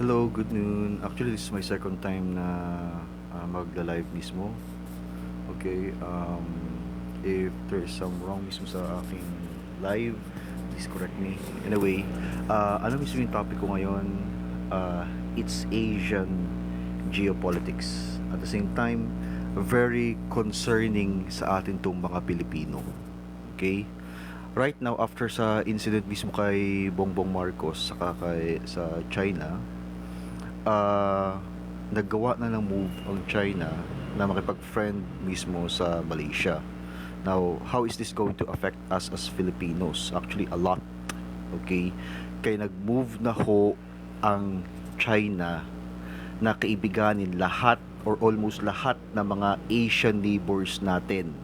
Hello, good noon. Actually, this is my second time na magla-live mismo. Okay, if there is some wrong mismo sa aking live, please correct me. Anyway, ano mismo yung topic ko ngayon? It's Asian geopolitics. At the same time, very concerning sa atin tong mga Pilipino. Okay? Right now, after sa incident mismo kay Bongbong Marcos sa China, ah, naggawa na ng move ang China na makipag-friend mismo sa Malaysia. Now, how is this going to affect us as Filipinos? Actually, a lot. Okay? Kaya nag-move na ho ang China na kaibiganin lahat or almost lahat ng mga Asian neighbors natin.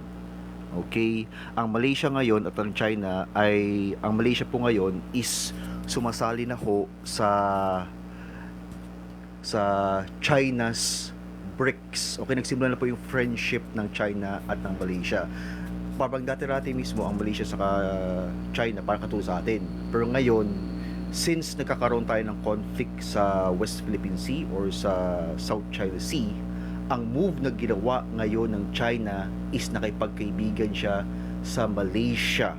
Okay? Ang Malaysia ngayon at ang China ang Malaysia po ngayon is sumasali na ho sa China's BRICS. Okay, nagsimula na po yung friendship ng China at ng Malaysia. Parang dati-dati mismo ang Malaysia sa China para katulad sa atin. Pero ngayon, since nagkakaroon tayo ng conflict sa West Philippine Sea or sa South China Sea, ang move na ginawa ngayon ng China is nakipagkaibigan siya sa Malaysia.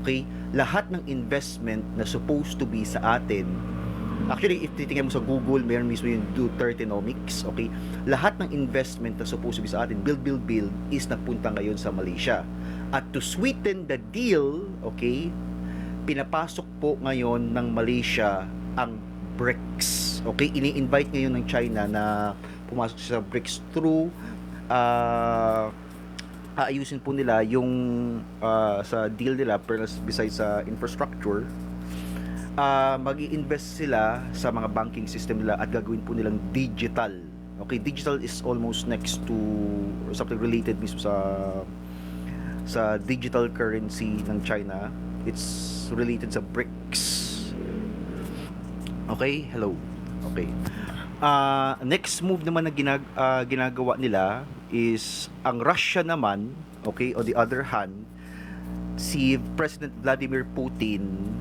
Okay? Lahat ng investment na supposed to be sa atin. Actually, if titingnan mo sa Google, meron mismo yung Dutertenomics, okay? Lahat ng investment na supposed to be sa atin, build, is napunta ngayon sa Malaysia. At to sweeten the deal, okay, pinapasok po ngayon ng Malaysia ang BRICS. Okay, ini-invite ngayon ng China na pumasok sa BRICS through aayusin po nila yung sa deal nila besides sa infrastructure, mag-i-invest sila sa mga banking system nila at gagawin po nilang digital. Okay, digital is almost next to or something related mismo sa digital currency ng China. It's related sa BRICS. Okay, hello. Okay. Next move naman na ginagawa nila is ang Russia naman, okay, on the other hand, si President Vladimir Putin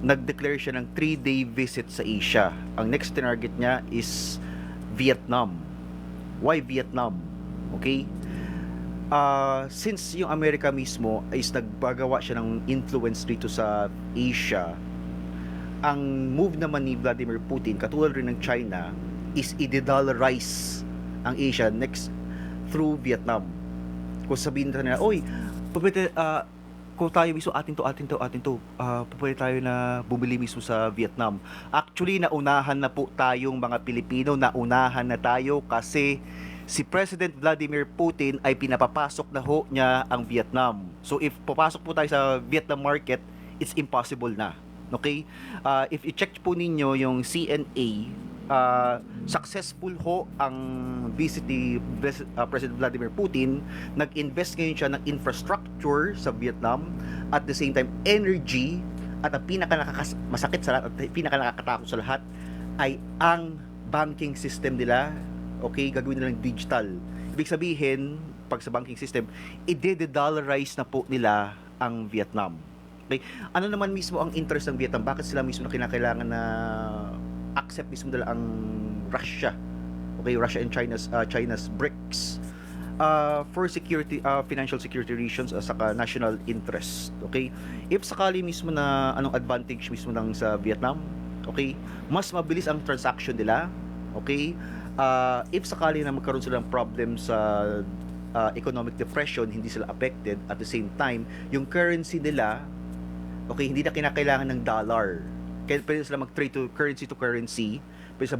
nag-declare siya ng 3-day visit sa Asia. Ang next target niya is Vietnam. Why Vietnam? Okay? Since yung Amerika mismo is nagbagawa siya ng influence dito sa Asia, ang move naman ni Vladimir Putin, katulad rin ng China, is i-dollarize ang Asia next through Vietnam. Kung sabihin nila, oy, pwede, kung tayo mismo atin to, pwede tayo na bumili mismo sa Vietnam. Actually, naunahan na po tayong mga Pilipino, naunahan na tayo kasi si President Vladimir Putin ay pinapapasok na ho niya ang Vietnam. So if papasok po tayo sa Vietnam market, it's impossible na. Okay? If i-check po ninyo yung CNA, successful ho ang visit ni President Vladimir Putin. Nag-invest ngayon siya ng infrastructure sa Vietnam, at the same time energy, at ang masakit sa lahat at pinaka-nakakatakot sa lahat ay ang banking system nila. Okay, gagawin nilang digital. Ibig sabihin, pag sa banking system, i-de-dollarize na po nila ang Vietnam. Okay, ano naman mismo ang interest ng Vietnam? Bakit sila mismo na kinakailangan na accept mismo nila ang Russia? Okay, Russia and China's BRICS. For security, financial security reasons, saka national interest. Okay, if sakali mismo na anong advantage mismo ng sa Vietnam, okay, mas mabilis ang transaction nila. Okay, if sakali na magkaroon sila ng problem sa economic depression, hindi sila affected. At the same time, yung currency nila, okay, hindi na kinakailangan ng dollar. Kaya pwede sila mag-trade to currency. Pwede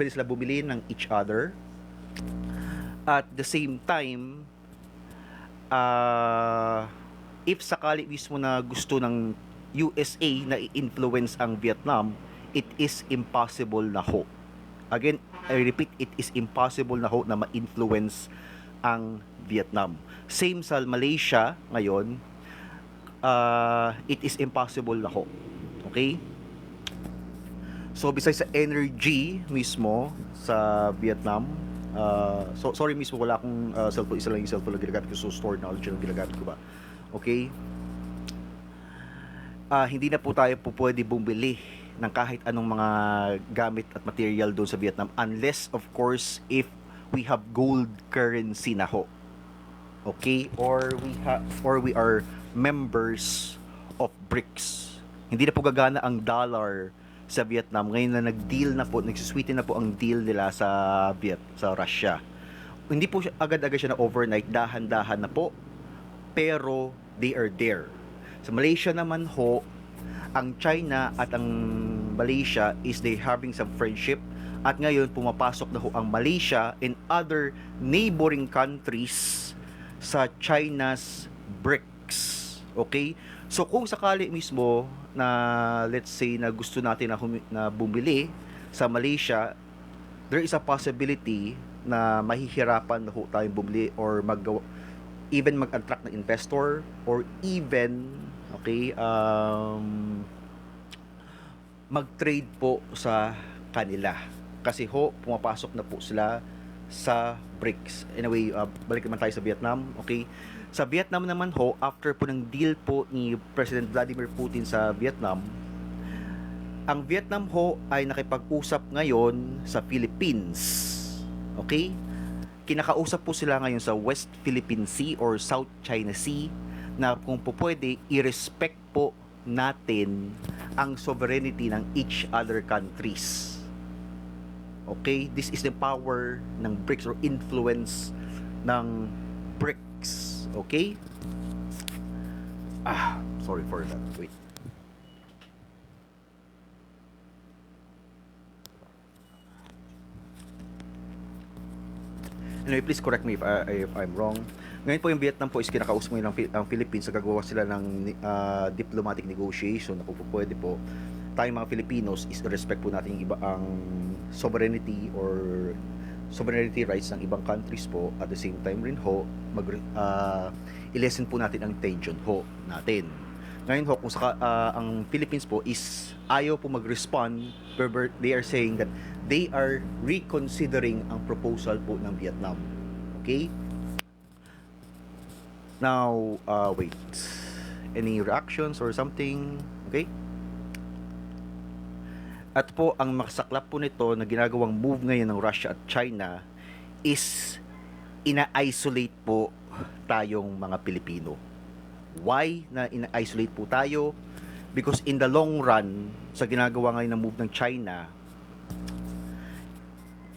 sila bumili ng each other. At the same time, if sakali mismo na gusto ng USA na i-influence ang Vietnam, it is impossible na ho. Again, I repeat, it is impossible na ho na ma-influence ang Vietnam. Same sa Malaysia ngayon, it is impossible na ho. Okay? So, besides sa energy mismo sa Vietnam, sorry mismo, wala akong cellphone, isa lang yung cellphone na ginagamit ko, so stored knowledge yung ginagamit ko ba. Okay? Hindi na po tayo po pwede bumili ng kahit anong mga gamit at material doon sa Vietnam unless of course if we have gold currency na ho. Okay? Or we are members of BRICS. Hindi na po gagana ang dollar sa Vietnam. Ngayon na nag-deal na po, nagsusweeten na po ang deal nila sa Russia. Hindi po siya, agad-agad siya na overnight, dahan-dahan na po. Pero they are there. Sa Malaysia naman ho, ang China at ang Malaysia is they having some friendship at ngayon pumapasok na ho ang Malaysia and other neighboring countries sa China's BRICS. Okay? So kung sakali mismo na let's say na gusto natin na bumili sa Malaysia, there is a possibility na mahihirapan na ho tayong bumili or even mag-attract ng investor or even okay mag-trade po sa kanila kasi ho pumapasok na po sila sa BRICS. Anyway, balik naman tayo sa Vietnam. Okay, sa Vietnam naman ho, after po ng deal po ni President Vladimir Putin sa Vietnam, ang Vietnam ho ay nakipag-usap ngayon sa Philippines. Okay, kinakausap po sila ngayon sa West Philippine Sea or South China Sea na kung po pwede i-respect po natin ang sovereignty ng each other countries. Okay, this is the power ng BRICS or influence ng BRICS. Okay? Sorry for that. Wait. Anyway, please correct me if I'm wrong. Ngayon po yung Vietnam po is kinakausap mo ang Philippines, gagawa sila ng diplomatic negotiation na po pwede po tayong mga Filipinos is respect po natin yung iba ang sovereignty or sovereignty rights ng ibang countries po at the same time rin ho i-lessen po natin ang tension ho natin. Ngayon ho kung ang Philippines po is ayaw po mag-respond, they are saying that they are reconsidering ang proposal po ng Vietnam. Okay? Now, wait. Any reactions or something? Okay? At po, ang makasaklap po nito na ginagawang move ngayon ng Russia at China is ina-isolate po tayong mga Pilipino. Why na ina-isolate po tayo? Because in the long run, sa ginagawa ngayon ng move ng China,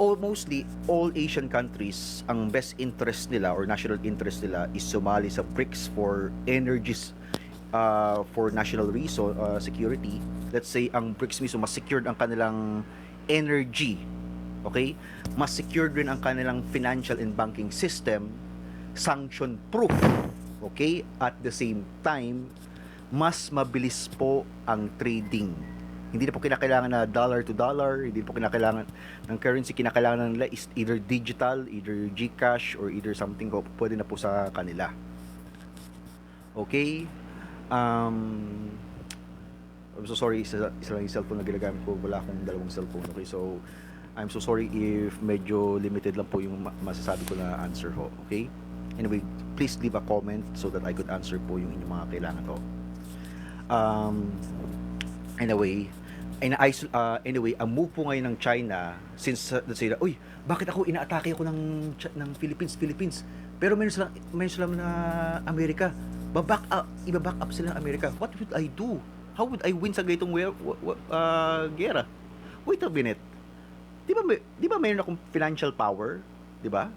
mostly all Asian countries, ang best interest nila or national interest nila is sumali sa BRICS for energies, for national reason, security. Let's say ang BRICS mismo mas secured ang kanilang energy, okay, mas secured rin ang kanilang financial and banking system, sanction proof, okay, at the same time mas mabilis po ang trading. Hindi na po kinakailangan na dollar to dollar, hindi po kinakailangan ng currency, kinakailangan nila is either digital, either GCash or either something ko pwede na po sa kanila. Okay? I'm so sorry, isa lang yung cellphone na ginagamit ko, wala akong dalawang cellphone. Okay, so I'm so sorry if medyo limited lang po yung masasabi ko na answer ho. Okay? Anyway, please leave a comment so that I could answer po yung inyong mga kailangan ho. Anyway, ang move po ngayon ng China, since let's say, uy, bakit ako inaatake ako ng Philippines? Pero meron silang na Amerika. Iba-back up sila ng Amerika. What would I do? How would I win sa ganitong gera? Wait a minute. Di ba mayroon akong financial power? Di ba?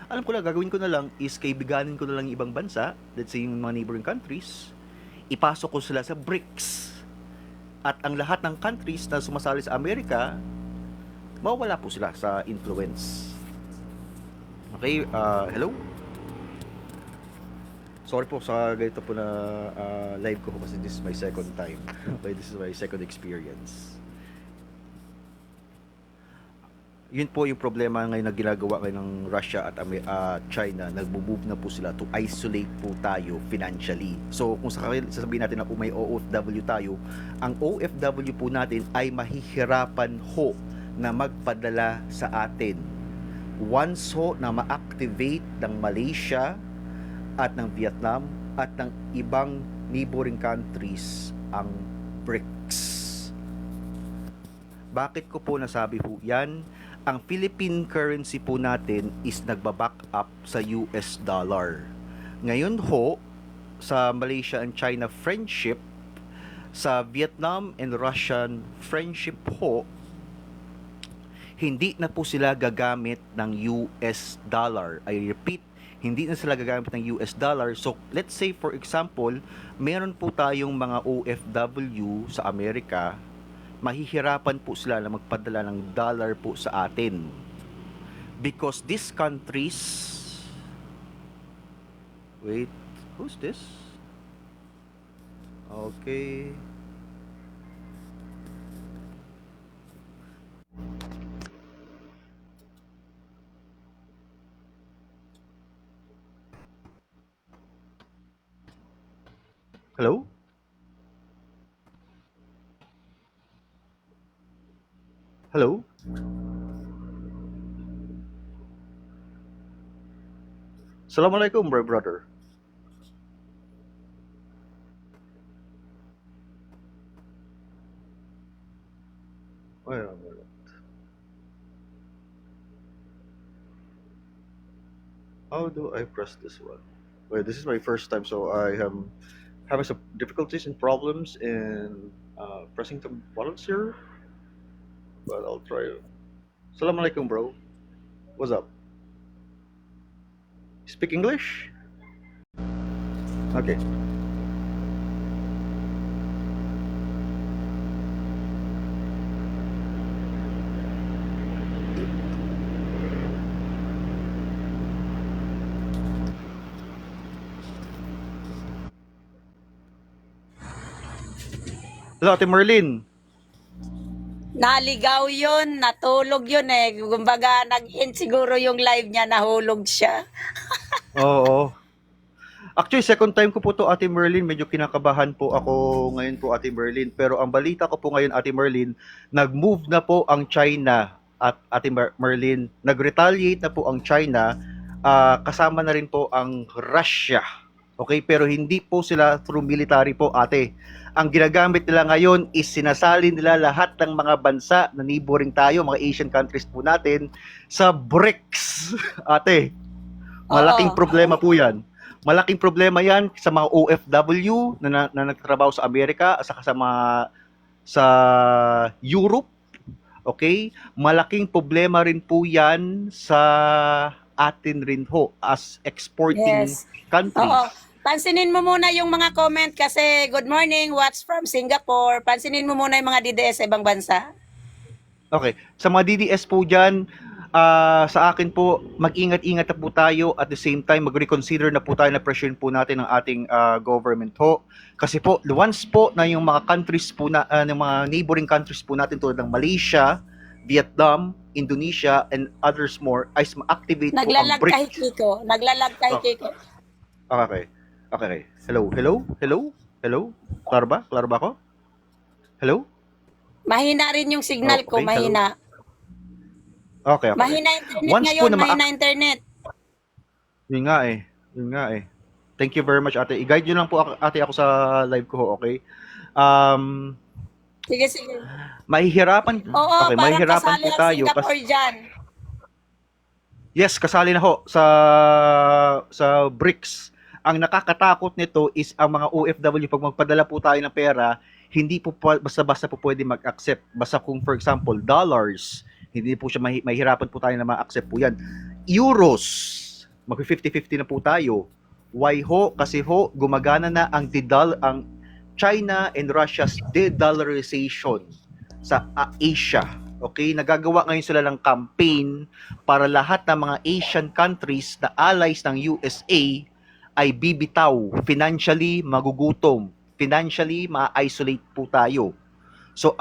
Alam ko lang, gagawin ko na lang is kaibiganin ko na lang yung ibang bansa, let's say yung mga neighboring countries, ipasok ko sila sa BRICS. At ang lahat ng countries na sumasali sa Amerika, mawala po sila sa influence. Okay, hello? Sorry po sa ganito po na live ko kasi this is my second time. Okay, this is my second experience. Yun po yung problema ngayon na ginagawa ngayon ng Russia at China. Nagbo-move na po sila to isolate po tayo financially. So kung sasabihin natin na may OFW tayo, ang OFW po natin ay mahihirapan ho na magpadala sa atin. Once ho na ma-activate ng Malaysia at ng Vietnam at ng ibang neighboring countries ang BRICS. Bakit ko po nasabi po yan? Ang Philippine currency po natin is nagbaback up sa US dollar. Ngayon ho, sa Malaysia and China friendship, sa Vietnam and Russian friendship ho, hindi na po sila gagamit ng US dollar. I repeat, hindi na sila gagamit ng US dollar. So, let's say for example, meron po tayong mga OFW sa Amerika, mahihirapan po sila na magpadala ng dollar po sa atin. Because these countries... Wait, who's this? Okay. Hello? Hello? Assalamualaikum, my brother. Wait a minute. How do I press this one? Wait, this is my first time, so I am having some difficulties and problems in pressing the buttons here. But I'll try. Assalamualaikum, bro. What's up? Speak English? Okay. Hello, Ate Merlin. Naligaw yun, natulog yun eh. Kumbaga, nag-end siguro yung live niya, nahulog siya. Oo. Actually, second time ko po to, Ate Merlin. Medyo kinakabahan po ako ngayon po, Ate Merlin. Pero ang balita ko po ngayon, Ate Merlin, nag-move na po ang China at Ate Merlin. Nag-retaliate na po ang China. Kasama na rin po ang Russia. Okay? Pero hindi po sila through military po, ate. Ang ginagamit nila ngayon is sinasalin nila lahat ng mga bansa na neighboring tayo, mga Asian countries po natin, sa BRICS, ate. Malaking Oo. problema po yan. Malaking problema yan sa mga OFW na nagtatrabaho sa Amerika, saka sa Europe. Okay? Malaking problema rin po yan sa atin rin ho as exporting Yes. countries. Oo. Pansinin mo muna yung mga comment kasi good morning, watch from Singapore. Pansinin mo muna yung mga DDS sa ibang bansa. Okay. Sa mga DDS po dyan, sa akin po, mag-ingat-ingat na po tayo at the same time, mag-reconsider na po tayo na pressure po natin ng ating government ho. Kasi po, once po na yung mga countries po na, ng mga neighboring countries po natin tulad ng Malaysia, Vietnam, Indonesia, and others more, ay ma-activate po ang Naglalag kay BRICS. Kiko. Naglalag kay Oh. Kiko. Okay. Okay. Hello? Hello? Hello? Hello? Klaro ba? Klaro ba ako? Hello? Mahina rin yung signal ko, Okay, mahina. Okay, okay. Mahina internet Once ngayon, po na mahina internet. Yun nga eh. Yun nga eh. Thank you very much, ate. I-guide nyo lang po, ate, ako sa live ko ho, okay? Sige, sige. Mahihirapan, Oo, okay, parang mahihirapan kasali po ang tayo. Singapore dyan. Yes, kasali na ho sa BRICS. Ang nakakatakot nito is ang mga OFW, pag magpadala po tayo ng pera, hindi po basta-basta po pwede mag-accept. Basta kung for example, dollars, hindi po siya mahirapan po tayo na ma-accept po yan. Euros, mag-50-50 na po tayo. Why ho? Kasi ho, gumagana na ang China and Russia's de-dollarization sa Asia. Okay, nagagawa ngayon sila ng campaign para lahat ng mga Asian countries na allies ng USA ay bibitaw, financially magugutom, financially ma-isolate po tayo. So,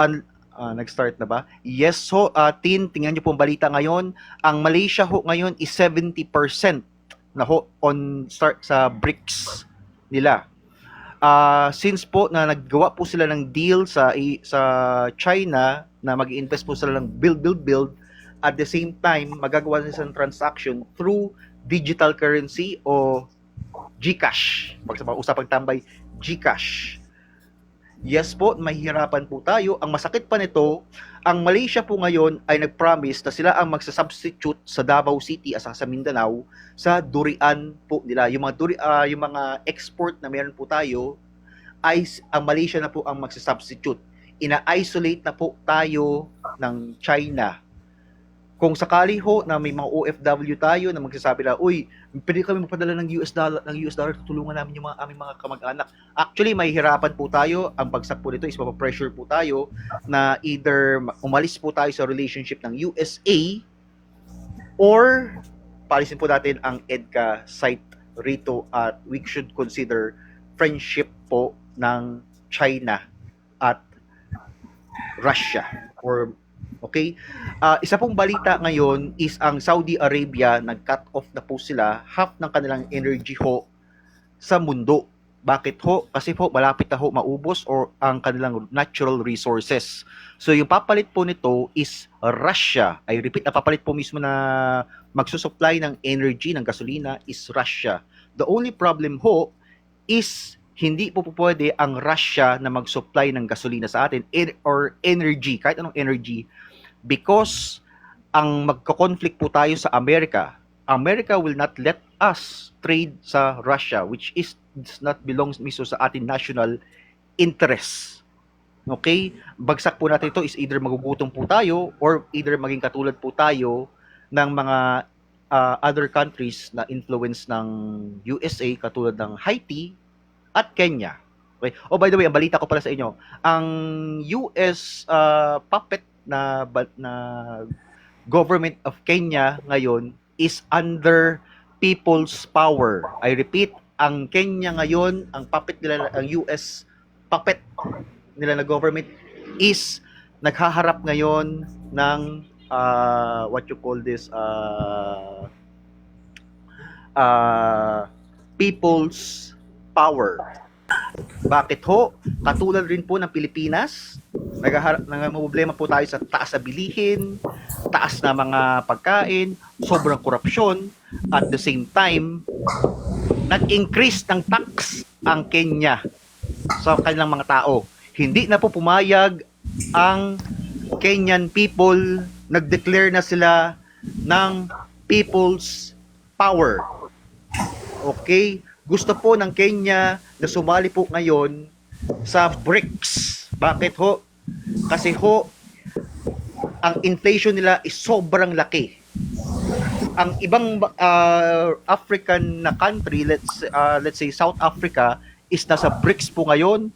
nag-start na ba? Yes ho, tingnan niyo po ang balita ngayon. Ang Malaysia ho ngayon is 70% na ho on start sa BRICS nila. Since po na naggawa po sila ng deal sa China na mag-invest po sila ng build, at the same time, magagawa sila ng transaction through digital currency o GCash. Usapang tambay, GCash. Yes po, mahihirapan po tayo. Ang masakit pa nito, ang Malaysia po ngayon ay nag-promise na sila ang magsa-substitute sa Davao City at sa Mindanao sa durian po nila. Yung mga export na meron po tayo ay ang Malaysia na po ang magsa-substitute. Ina-isolate na po tayo ng China. Kung sakali ho na may mga OFW tayo na magsasabi na, uy, pwede kami magpadala ng US dollar, tutulungan namin yung aming mga kamag-anak. Actually, mahihirapan po tayo. Ang bagsak po nito is mapapressure po tayo na either umalis po tayo sa relationship ng USA or palisin po natin ang EDCA site rito at we should consider friendship po ng China at Russia or okay. Isa pong balita ngayon is ang Saudi Arabia nag-cut off na po sila half ng kanilang energy ho sa mundo. Bakit ho? Kasi po malapit na ho maubos or ang kanilang natural resources. So yung papalit po nito is Russia. I repeat, na papalit po mismo na magsusupply ng energy, ng gasolina is Russia. The only problem ho is hindi po pwede ang Russia na mag-supply ng gasolina sa atin or energy, kahit anong energy, because ang magko-conflict po tayo sa Amerika. America will not let us trade sa Russia, which is does not belongs mismo sa ating national interest. Okay? Bagsak po natin ito is either magugutom po tayo or either maging katulad po tayo ng mga other countries na influence ng USA katulad ng Haiti at Kenya. Okay? Oh, by the way, ang balita ko pala sa inyo, ang US puppet na government of Kenya ngayon is under people's power. I repeat, ang Kenya ngayon, ang puppet nila, ang US puppet nila na government is naghaharap ngayon ng what you call this people's power. Bakit ho? Katulad rin po ng Pilipinas, problema po tayo sa taas na bilihin, taas na mga pagkain, sobrang korupsyon, at the same time, nag-increase ng tax ang Kenya sa kanilang mga tao. Hindi na po pumayag ang Kenyan people, nag-declare na sila ng people's power. Okay? Gusto po ng Kenya na sumali po ngayon sa BRICS. Bakit ho? Kasi ho, ang inflation nila is sobrang laki. Ang ibang African na country, let's say South Africa, is nasa BRICS po ngayon.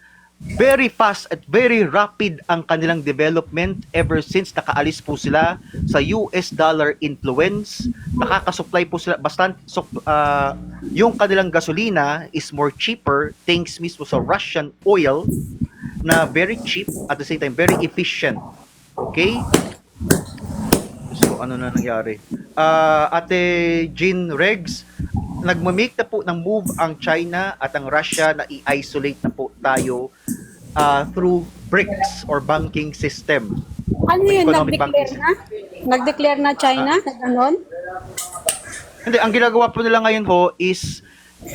Very fast at very rapid ang kanilang development ever since nakaalis po sila sa US dollar influence. Nakakasupply po sila bastante. Yung kanilang gasolina is more cheaper thanks mismo sa Russian oil na very cheap at the same time very efficient. Okay? So ano na nangyari? Ate Jean Regs, nagmamake na po ng move ang China at ang Russia na i-isolate na po tayo through BRICS or banking system. Ano yun, Economic nag-declare na? Nag-declare na China? Ganon? Hindi, ang ginagawa po nila ngayon ho is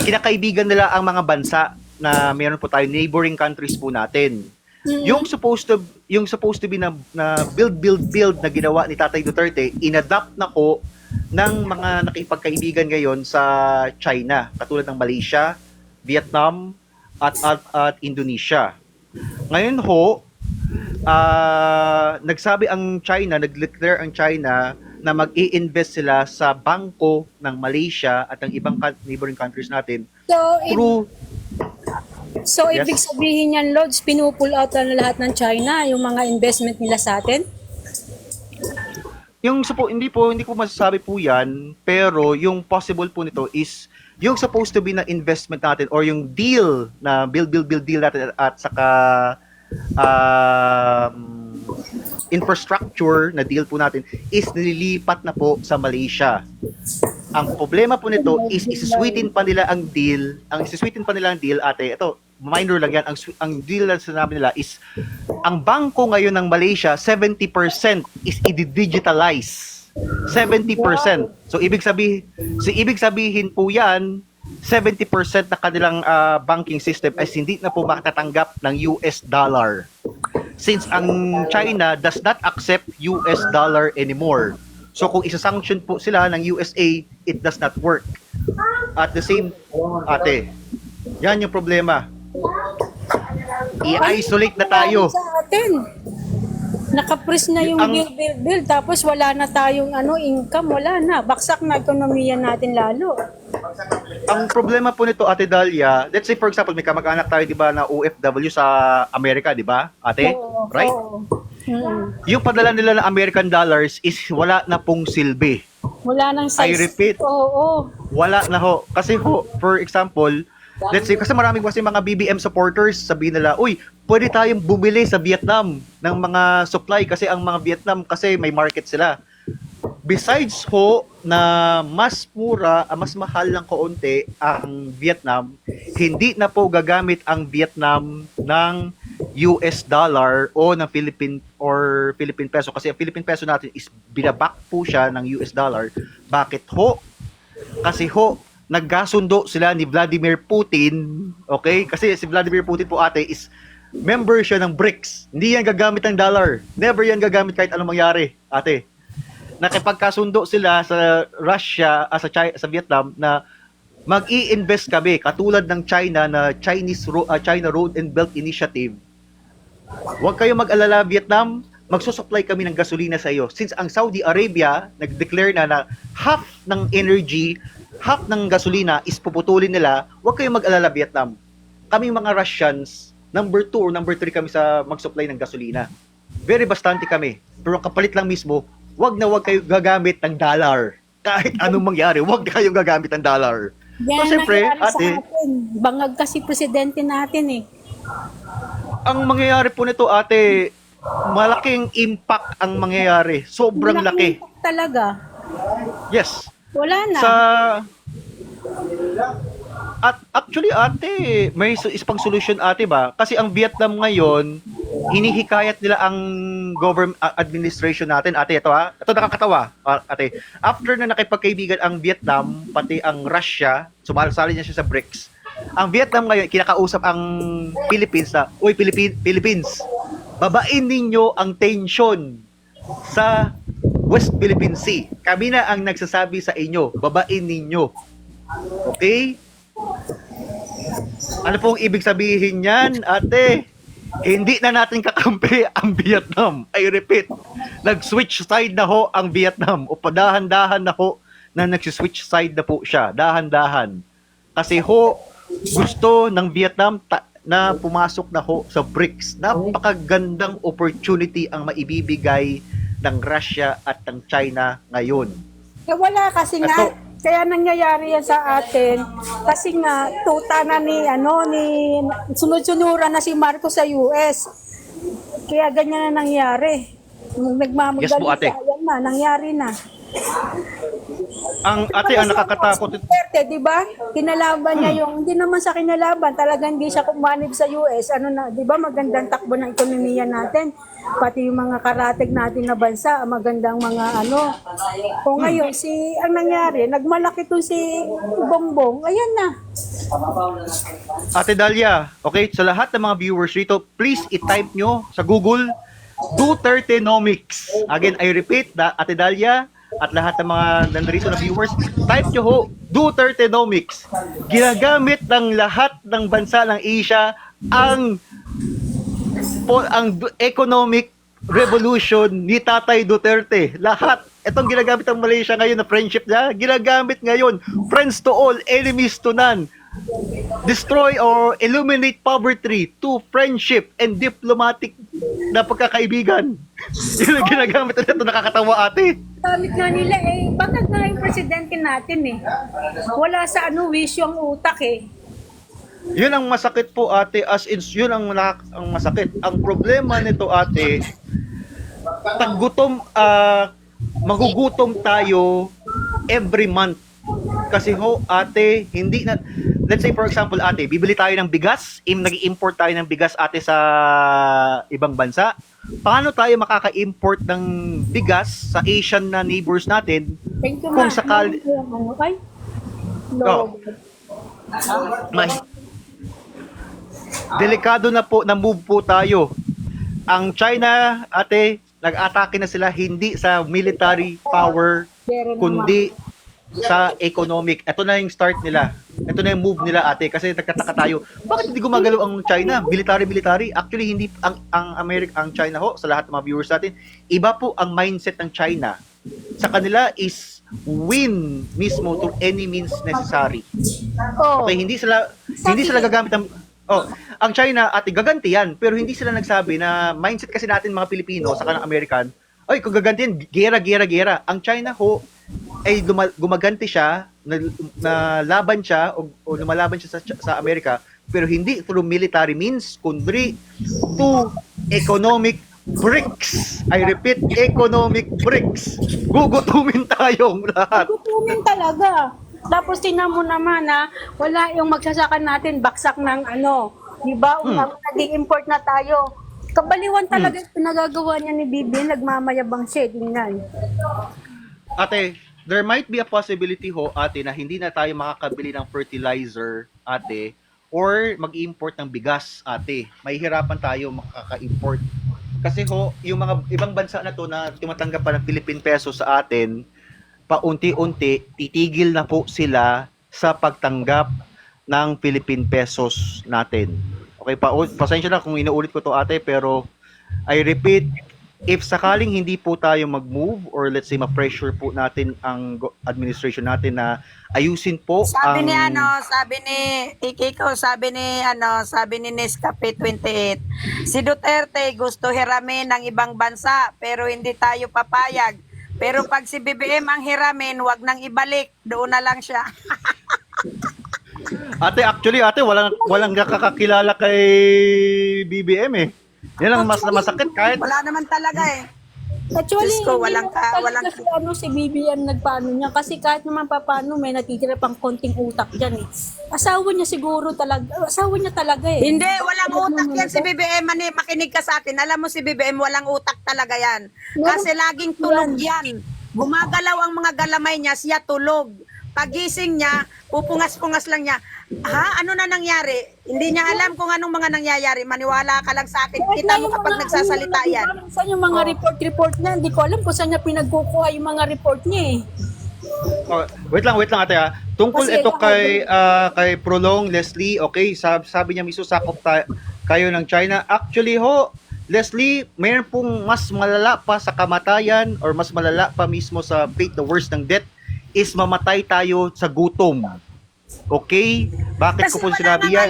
kinakaibigan nila ang mga bansa na meron po tayo, neighboring countries po natin. Yung supposed to be na build na ginawa ni Tatay Duterte, inadapt na ko ng mga nakipagkaibigan ngayon sa China, katulad ng Malaysia, Vietnam, at Indonesia. Ngayon ho, nagsabi ang China, nag-declare ang China na mag-i-invest sila sa bangko ng Malaysia at ng ibang neighboring countries natin So, Yes. ibig sabihin yan, Lods, pinupull out na lahat ng China, yung mga investment nila sa atin? Hindi ko masasabi po yan, pero yung possible po nito is yung supposed to be na investment natin or yung deal na build deal natin at saka infrastructure na deal po natin is nililipat na po sa Malaysia. Ang problema po nito is isisweeten pa nila ang deal. Ate, ito, minor lang yan. Ang deal na sinabi nila is ang bangko ngayon ng Malaysia, 70% is i-digitalize. 70%. So ibig sabihin po yan 70% na kanilang banking system ay hindi na po makatatanggap ng US dollar. Since ang China does not accept US dollar anymore. So kung isa-sanction po sila ng USA, it does not work. At the same, ate, yan yung problema. I-isolate na tayo. Sa atin. Nakapres na yung bill, tapos wala na tayong income, wala na. Baksak na ekonomiya natin lalo. Ang problema po nito, Ate Dalia, let's say for example, may kamag-anak tayo, di ba, na OFW sa Amerika, di ba, ate? Oo, Right? oo. Yung padala nila ng American dollars is wala na pong silbi. Wala nang size. I repeat. Oo. Wala na ho. Kasi ho, for example, let's say, kasi maraming kasi mga BBM supporters, sabihin nila, uy, pwede tayong bumili sa Vietnam ng mga supply kasi ang mga Vietnam kasi may market sila. Besides ho, na mas mura, mas mahal ng kaunti ang Vietnam, hindi na po gagamit ang Vietnam ng US dollar o ng Philippine peso kasi ang Philippine peso natin is binaback po siya ng US dollar. Bakit ho? Kasi ho, nagkasundo sila ni Vladimir Putin, okay? Kasi si Vladimir Putin po, ate, is member siya ng BRICS. Hindi yan gagamit ng dollar. Never yan gagamit kahit anong mangyari, ate. Nakipagkasundo sila sa Russia, sa Vietnam na mag-i-invest kami katulad ng China na China Road and Belt Initiative. Huwag kayo mag-alala, Vietnam, magsusupply kami ng gasolina sa iyo. Since ang Saudi Arabia nag-declare na half ng energy, half ng gasolina is puputulin nila, huwag kayo mag-alala, Vietnam. Kaming mga Russians, number 2 or number 3 kami sa mag-supply ng gasolina. Very bastante kami. Pero kapalit lang mismo, huwag kayo gagamit ng dollar. Kahit anong mangyari, huwag na kayong gagamit ng dollar. Yan So, siyempre, nangyari sa ate, atin. Bangag kasi presidente natin eh. ang mangyayari po nito, ate, malaking impact ang mangyayari. Sobrang laki. Malaking impact talaga. Yes. Wala na. At actually, ate, may isang solution, ate, ba? Kasi ang Vietnam ngayon, hinihikayat nila ang government administration natin. Ate, ito ha. Ito nakakatawa, ate. After na nakipagkaibigan ang Vietnam, pati ang Russia, sumasali niya siya sa BRICS. Ang Vietnam ngayon, kinakausap ang Philippines na, uy, Philippines, babain ninyo ang tension sa West Philippine Sea. Kami na ang nagsasabi sa inyo, babain ninyo. Okay? Ano pong ibig sabihin yan, ate? Hindi na natin kakampi ang Vietnam. I repeat, nag-switch side na ho ang Vietnam. O padahan-dahan na ho na nag-switch side na po siya. Dahan-dahan. Kasi ho, gusto ng Vietnam na pumasok na ho sa BRICS. Napakagandang opportunity ang maibibigay ng Russia at ng China ngayon. Wala kasi nga. Kaya nangyayari yan sa atin kasi nga tuta na ni sunod-sunuran na si Marcos sa US. Kaya ganyan na nangyari. Nagmamagali Yes po, ate. Ayan na, nangyari na. Ang ate, ang nakakatakot ito. Duterte, di ba? Kinalaban niya yung, hindi naman sa kinalaban, talagang hindi siya kumanib sa US. Ano na, di ba magandang takbo ng ekonomiya natin? Pati yung mga karatig natin na bansa, magandang mga Kung ngayon, ang nangyari, nagmalaki to si Bongbong, ayan na. Ate Dalia, okay, sa lahat ng mga viewers rito, please i-type nyo sa Google, Dutertenomics. Again, I repeat, Ate Dalia, at lahat ng mga nandito na viewers, type nyo ho, Dutertenomics. Ginagamit ng lahat ng bansa ng Asia ang economic revolution ni Tatay Duterte. Lahat. Itong ginagamit ng Malaysia ngayon na friendship niya, ginagamit ngayon. Friends to all, enemies to none. Destroy or eliminate poverty to friendship and diplomatic na pagkakaibigan. Yun ang ginagamit nila. Ito nakakatawa, ate. Gamit nga nila bakit nga yung presidente natin wala sa wisyo ang utak Yun ang masakit po, ate, yun ang masakit. Ang problema nito, ate, magugutom tayo every month. Kasi ho, ate, hindi na, let's say for example, ate, bibili tayo ng bigas, nag-i-import tayo ng bigas, ate, sa ibang bansa. Paano tayo makaka-import ng bigas sa Asian na neighbors natin kung sakali... May- Delikado na po na move po tayo. Ang China, ate, nag-atake na sila hindi sa military power, Pero naman. kundi sa economic. Ito na yung start nila. Ito na yung move nila, ate. Kasi nagkataka tayo, bakit hindi gumagalaw ang China? Military. Actually, hindi ang America, ang China ho, sa lahat ng mga viewers natin, iba po ang mindset ng China. Sa kanila is win mismo to any means necessary. Oh. Okay, hindi sila gagamit ng ang China at gaganti yan, pero hindi sila nagsabi na mindset kasi natin mga Pilipino sa kanang American, ay kung gaganti yan, gera. Ang China ho ay gumaganti siya, na laban siya o lumalaban siya sa Amerika, pero hindi through military means, kundi to economic bricks. I repeat, economic bricks. Gugutumin tayong lahat. Gutumin talaga. Tapos tingnan mo naman na wala yung magsasaka natin baksak ng ano, 'di ba? Nag-import na tayo. Kabaliwan talaga yung pinagagawa niya ni Bibi, nagmamayabang siya, tingnan. Ate, there might be a possibility ho, ate, na hindi na tayo makakabili ng fertilizer, ate, or mag-import ng bigas, ate. Mahihirapan tayo makaka-import. Kasi ho, yung mga ibang bansa na to na tumatanggap pa ng Philippine peso sa atin, paunti-unti, titigil na po sila sa pagtanggap ng Philippine pesos natin. Okay, pasensya na kung inuulit ko to, ate, pero I repeat, if sakaling hindi po tayo mag-move or let's say ma-pressure po natin ang administration natin na ayusin po Sabi ang... ni Ikiko, sabi ni Nescafe 28, si Duterte gusto hiramin ng ibang bansa pero hindi tayo papayag. Pero pag si BBM ang hiramin, wag nang ibalik, doon na lang siya. Ate, actually, ate, walang kakakilala kay BBM eh. Yan ang mas masakit kahit... Wala naman talaga eh. Actually, Diyos ko, hindi walang naman talaga walang- si, si Bibi ang nagpaano niya. Kasi kahit naman papaano, may natitira pang konting utak dyan eh. Asawa niya siguro talaga. Asawa niya talaga eh. Hindi, walang utak yan si BBM. Makinig ka sa akin. Alam mo si BBM, walang utak talaga yan. Kasi laging tulog yan. Gumagalaw ang mga galamay niya, siya tulog. Pagising niya, pupungas-pungas lang niya. Ha? Ano na nangyari? Hindi niya alam kung anong mga nangyayari. Maniwala ka lang sa akin. Kita mo kapag nagsasalita yan. Saan yung mga report niya? Hindi ko alam kung saan niya pinagkukuha yung mga report niya eh. Oh, wait lang ate ha. Tungkol Kasi ito kay Prolong Leslie, okay, sabi niya mismo sakop kayo ng China. Actually ho, Leslie, mayroon pong mas malala pa sa kamatayan or mas malala pa mismo sa fate, the worst ng death is mamatay tayo sa gutom. Okay? Bakit Kasi ko po sinabi yan?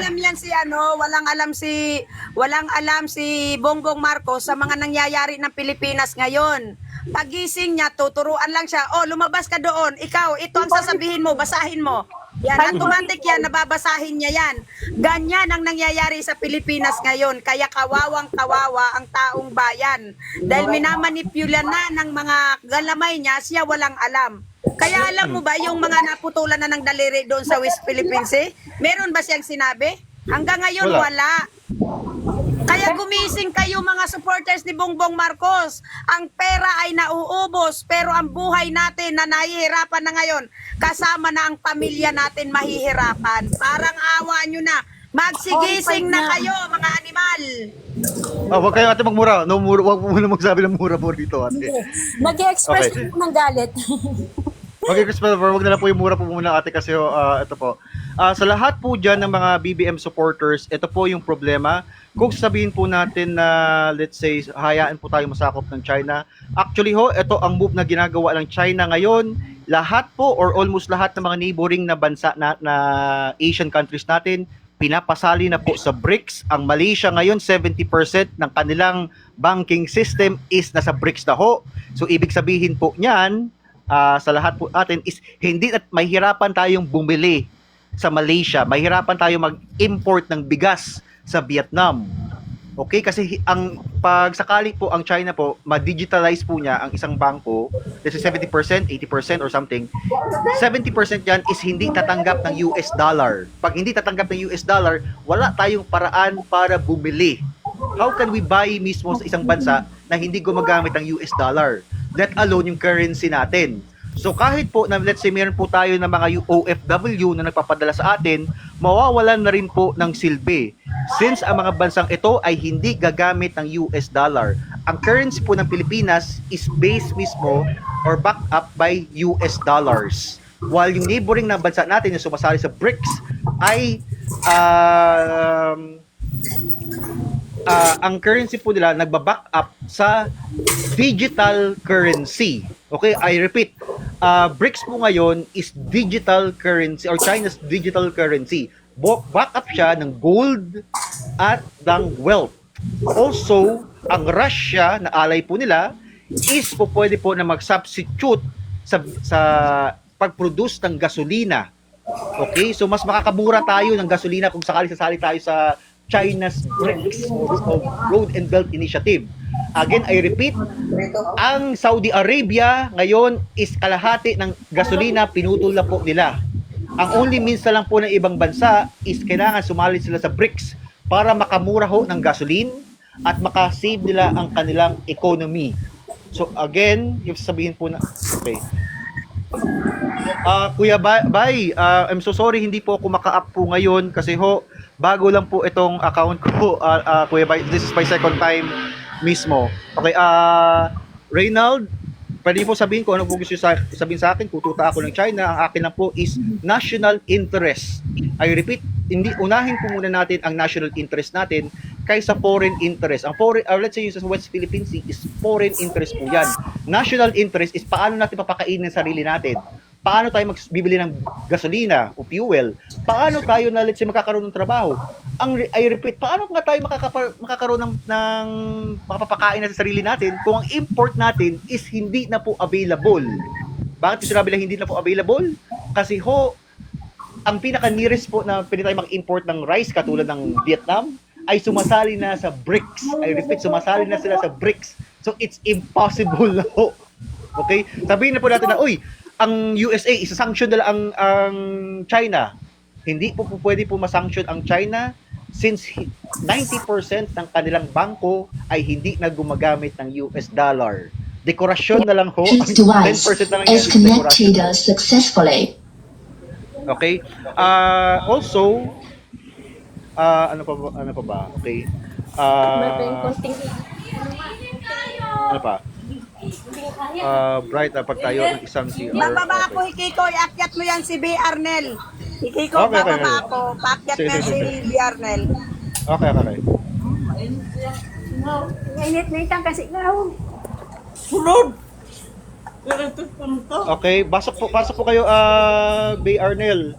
Walang alam si Bongbong Marcos sa mga nangyayari ng Pilipinas ngayon. Pagising niya, tuturuan lang siya, lumabas ka doon, ikaw, ito ang sasabihin mo, basahin mo. Yan, automatic yan, nababasahin niya yan. Ganyan ang nangyayari sa Pilipinas ngayon, kaya kawawang-kawawa ang taong bayan. Dahil minamanipula na ng mga galamay niya, siya walang alam. Kaya alam mo ba yung mga naputulan na ng daliri doon sa West Philippine Sea? Meron ba siyang sinabi? Hanggang ngayon wala. Kaya gumising kayo mga supporters ni Bongbong Marcos. Ang pera ay nauubos pero ang buhay natin na nahihirapan na ngayon, kasama na ang pamilya natin mahihirapan. Parang awa nyo na. Magsigising na kayo mga animal. Wag kayo ate magmura. No, wag mo muna magsabi ng mura po dito, ate. Nag-express Okay. ng galit. Okay, Christopher, wag na lang po yung mura po muna, ate, kasi ito po. Sa lahat po dyan ng mga BBM supporters, ito po yung problema. Kung sabihin po natin na, let's say, hayaan po tayo masakop ng China, actually ho, ito ang move na ginagawa ng China ngayon. Lahat po, or almost lahat ng mga neighboring na bansa na Asian countries natin, pinapasali na po sa BRICS. Ang Malaysia ngayon, 70% ng kanilang banking system is nasa BRICS na ho. So, ibig sabihin po niyan, sa lahat po atin is hindi at mahirapan tayong bumili sa Malaysia, mahirapan tayo mag-import ng bigas sa Vietnam. Okay, kasi ang pag sakali po ang China po ma-digitalize po niya ang isang bangko, let's say 70%, 80% or something. 70% yan is hindi tatanggap ng US dollar. Pag hindi tatanggap ng US dollar, wala tayong paraan para bumili. How can we buy mismo sa isang bansa na hindi gumagamit ng US dollar? Let alone yung currency natin. So kahit po na let's say meron po tayo ng mga OFW na nagpapadala sa atin, mawawalan na rin po ng silbi since ang mga bansang ito ay hindi gagamit ng US dollar. Ang currency po ng Pilipinas is based mismo or backed up by US dollars. While yung neighboring na bansa natin yung sumasali sa BRICS ay ang currency po nila nagba-back up sa digital currency. Okay, I repeat, BRICS po ngayon is digital currency or China's digital currency. Back up siya ng gold at ng wealth. Also, ang Russia na alay po nila is po pwede po na mag-substitute sa pag-produce ng gasolina. Okay, so mas makakamura tayo ng gasolina kung sakali sasali tayo sa China's BRICS o Road and Belt Initiative. Again, I repeat, ang Saudi Arabia ngayon is kalahati ng gasolina pinutol na po nila. Ang only means na lang po ng ibang bansa is kailangan sumali sila sa BRICS para makamura ho ng gasoline at makasave nila ang kanilang economy. So again, yung sabihin po na, okay. Kuya Bay, I'm so sorry hindi po ako maka-up po ngayon kasi ho, bago lang po itong account ko, Kuya Bay, this is my second time mismo. Okay, Reynald, pwede po sabihin ko ano po gusto sabihin sa akin, tututa ako ng China, ang akin lang po is national interest. I repeat, unahin po muna natin ang national interest natin kaysa foreign interest. Ang foreign, let's say yung sa West Philippine Sea is foreign interest po yan. National interest is paano natin papakainin ang sarili natin. Paano tayo magbibili ng gasolina o fuel? Paano tayo na let's say makakaroon ng trabaho? I repeat, paano nga tayo makakaroon ng makapapakain na sa sarili natin kung ang import natin is hindi na po available? Bakit sinabi lang hindi na po available? Kasi ho, ang pinaka-nearest po na pwede tayo mag-import ng rice katulad ng Vietnam ay sumasali na sa BRICS. I repeat, sumasali na sila sa BRICS. So it's impossible na ho. Okay? Sabihin na po natin na, uy, ang USA, isa-sanction na lang ang China. Hindi po pwede po masanction ang China since 90% ng kanilang bangko ay hindi na gumagamit ng US dollar. Dekorasyon na lang ho. This device is connected successfully. Okay? Also, ano pa ba? Okay. Ano pa? Bright, pagtayo ng isang CR. Bababa ako, Hikikoy. Akyat mo yan si B. Arnel. Hikikoy, Okay. bababa ako. Paakyat Sige, mo yan si sige. B. Arnel. Okay. Init-init ang kasi nga. Okay, pasok po kayo, Bay Arnel.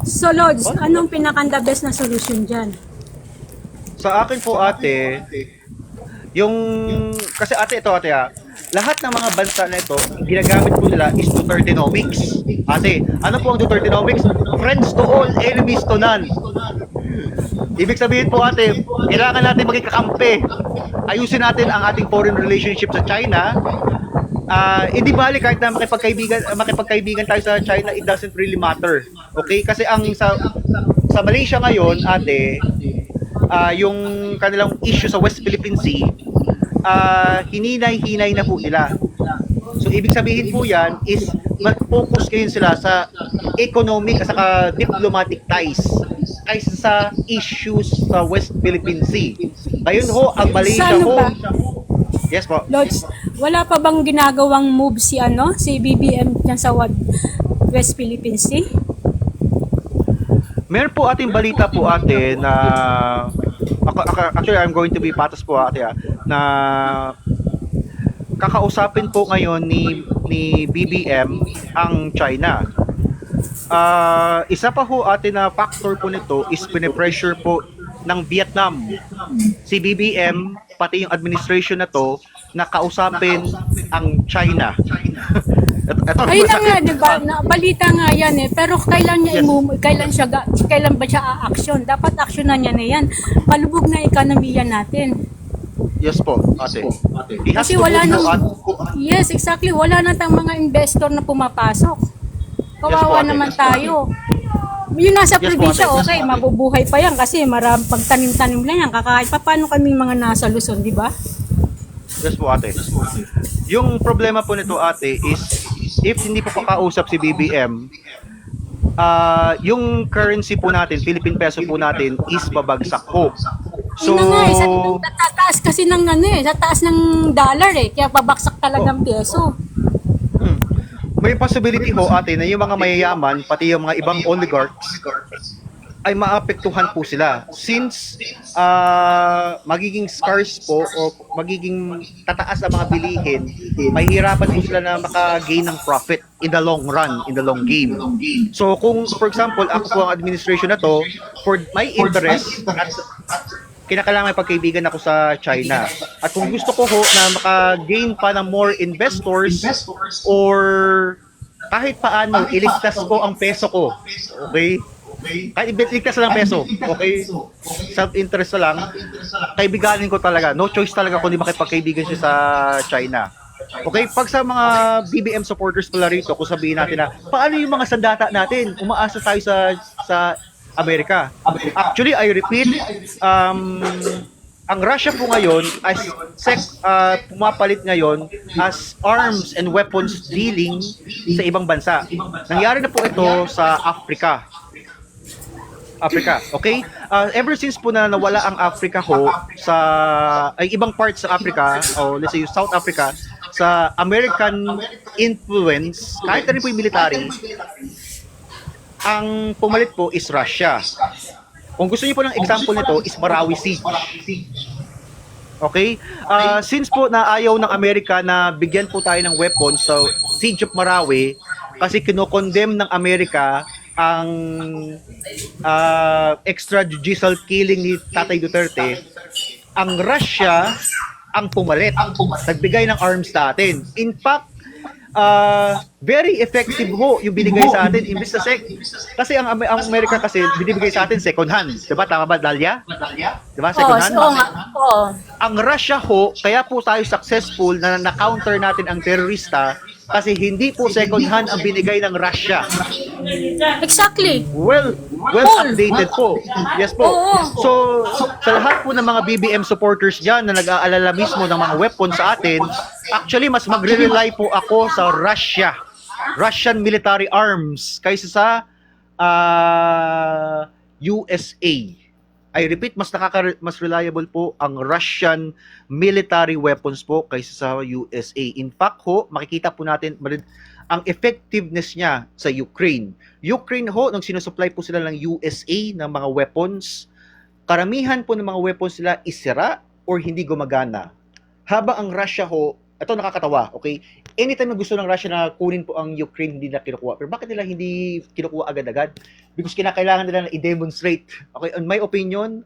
So, Lods, anong pinaka-the best na solution dyan? Sa akin po ate, yung kasi ate lahat ng mga bansa na ito, ginagamit po nila is Dutertenomics. Ate, ano po ang Dutertenomics? Friends to all, enemies to none. Ibig sabihin po ate, kailangan natin maging kakampi. Ayusin natin ang ating foreign relationship sa China. Hindi bali kahit na makipagkaibigan tayo sa China, it doesn't really matter. Okay? Kasi ang sa Malaysia ngayon, ate, yung kanilang issue sa West Philippine Sea, hinay-hinay na po nila. So, ibig sabihin po yan is mag-focus ngayon sila sa economic at saka diplomatic ties kaysa sa issues sa West Philippine Sea. Ngayon ho, ang Malaysia Sa ano ho... ba? Yes po. Lods, wala pa bang ginagawang move si BBM dyan sa West Philippine Sea? Meron po ating balita po ate na actually I'm going to be patas po ate na kakausapin po ngayon ni BBM ang China. Isa pa ho ate na factor po nito is pinipressure po ng Vietnam. Si BBM pati yung administration na to na kausapin ang China. Ayun na nga, diba? Balita nga yan eh. Pero kailan niya kailan ba siya a-action? Dapat actionan niya na yan. Palubog na ekonomiya natin. Yes po, ate. He has Kasi to wala move nang, on. yes, exactly. Wala na tayong mga investor na pumapasok. Kawawa Yes po, ate. naman Yes po, tayo. Yung nasa Yes po, probinsya, ate. Yes okay, po, ate. mabubuhay pa yan kasi pagtanim-tanim lang yan. Paano kami mga nasa Luzon, di ba? Yes po ate. Yung problema po nito ate is if hindi po kakausap si BBM, yung currency po natin, Philippine peso po natin is babagsak po. So, Yun na nga, tataas kasi ng tataas ng dollar kaya pabaksak talagang piyeso. may possibility ho ate na yung mga mayayaman, pati yung mga ibang oligarchs, ay maapektuhan po sila since magiging scarce po o magiging tataas ang mga bilihin, mahihirapan po sila na maka-gain ng profit in the long run, in the long game. So kung for example, ako po ang administration na to, for my interest at kinakailangan may pagkaibigan ako sa China. At kung gusto ko ho na maka-gain pa ng more investors or kahit paano iligtas ko ang peso ko. Okay? Kahit iligtas na lang peso, okay? Self-interest na lang, kaibiganin ko talaga. No choice talaga kundi makipagkaibigan siya sa China. Okay, pag sa mga BBM supporters pala rito, kung sabihin natin na, paano yung mga sandata natin? Umaasa tayo sa Amerika. Actually, I repeat, ang Russia po ngayon, pumapalit ngayon as arms and weapons dealing sa ibang bansa. Nangyari na po ito sa Africa, okay? Ever since po na nawala ang Africa ho ay ibang parts sa Africa, o let's say South Africa, sa American influence, kahit na rin po yung military, ang pumalit po is Russia. Kung gusto niyo po ng example nito is Marawi Siege. Okay? Since po na ayaw ng Amerika na bigyan po tayo ng weapons sa Siege of Marawi, kasi kinokondemn ng Amerika ang extrajudicial killing ni Tatay Duterte, ang Russia ang pumalit, nagbigay ng arms sa atin. In fact, very effective ho yung binigay sa atin imbis na kasi ang Amerika kasi binibigay sa atin second hand, 'di ba? Tama ba, Dalia? 'Di ba? Second hand. Ang Russia ho, kaya po tayo successful na na-counter natin ang terorista kasi hindi po second hand ang binigay ng Russia. Exactly. Well updated po. Yes po. So, sa lahat po ng mga BBM supporters dyan na nag-aalala mismo ng mga weapons sa atin, actually, mas magre-rely po ako sa Russian military arms kaysa sa USA. I repeat, mas reliable po ang Russian military weapons po kaysa sa USA. In fact ho, makikita po natin ang effectiveness niya sa Ukraine. Ukraine ho, nung sinusupply po sila ng USA ng mga weapons, karamihan po ng mga weapons nila isira or hindi gumagana. Habang ang Russia ho, ito nakakatawa, okay? Anytime na gusto ng Russia na kunin po ang Ukraine, hindi na kinukuha. Pero bakit nila hindi kinukuha agad-agad? Because kinakailangan nila na i-demonstrate. Okay, on my opinion,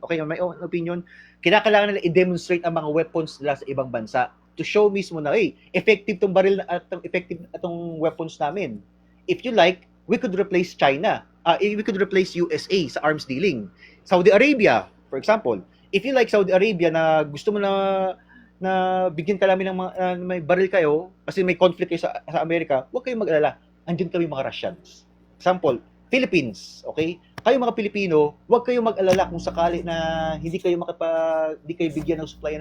kinakailangan nila i-demonstrate ang mga weapons nila sa ibang bansa to show mismo na, effective tong baril at effective atong weapons namin. If you like, we could replace China. We could replace USA sa arms dealing. Saudi Arabia, for example. If you like Saudi Arabia na gusto mo na bigyan ka namin ng may baril kayo kasi may conflict kayo sa Amerika, huwag kayong mag-alala. Andiyan kami mga Russians. Example, Philippines, okay? Kayo mga Pilipino, huwag kayong mag-alala kung sakali na hindi kayo bigyan ng supply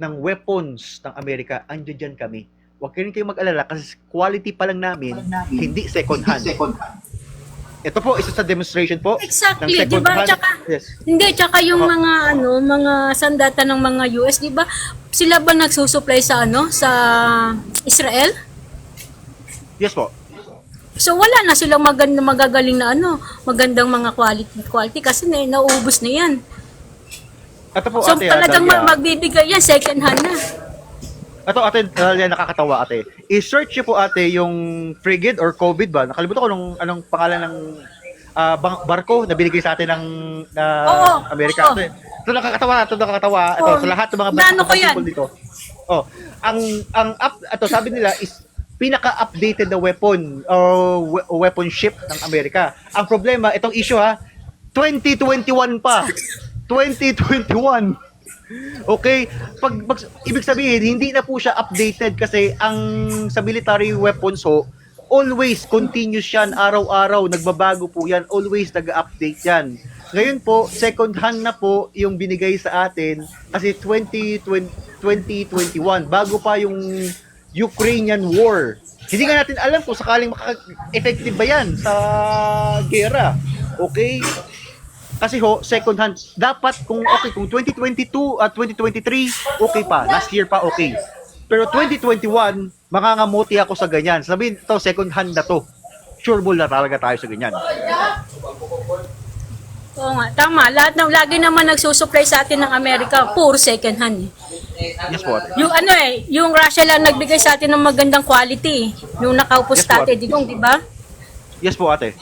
ng weapons ng Amerika. Andiyan dyan kami. Huwag kayong mag-alala kasi quality pa lang namin, hindi second hand. Ito po, isa sa demonstration po. Exactly, ng di second ba? hand. Yes. Hindi, tsaka yung mga sandata ng mga US, di ba? Sila ba nagsusupply sa sa Israel? Yes po. So wala na silang magagaling na magandang mga quality kasi nauubos na yan. Ito po, So ate, talagang Dalia. magbibigay yan, second hand na. Ito ate, nakakatawa ate. I-search niyo po ate yung frigate or COVID ba? Nakalimutan ko anong pangalan ng barko na binigay sa atin ng Amerika. Oo. Ito nakakatawa. Ito sa lahat ng mga Nano ko yan? people dito. Oh, ito sabi nila is pinaka-updated na weapon ship ng Amerika. Ang problema, itong issue 2021 pa. 2021. Okay, ibig sabihin hindi na po siya updated kasi ang sa military weapons always continuous yan, araw-araw nagbabago po yan, always nag-update yan. Ngayon po, second hand na po yung binigay sa atin kasi 2021, bago pa yung Ukrainian War. Hindi nga natin alam kung sakaling effective ba yan sa gera. Okay? Kasi second hand, dapat kung 2022 at 2023, okay pa. Last year pa, okay. Pero 2021, mangangamuti ako sa ganyan. Sabihin, ito, second hand na to. Sureball na talaga tayo sa ganyan. Oo nga, tama. Lagi naman nagsusupply sa atin ng Amerika, puro second hand. Yes po, ate. Yung Russia lang nagbigay sa atin ng magandang quality. Yung nakaupo Yes, sa po, atin, di ba? Yes po, ate.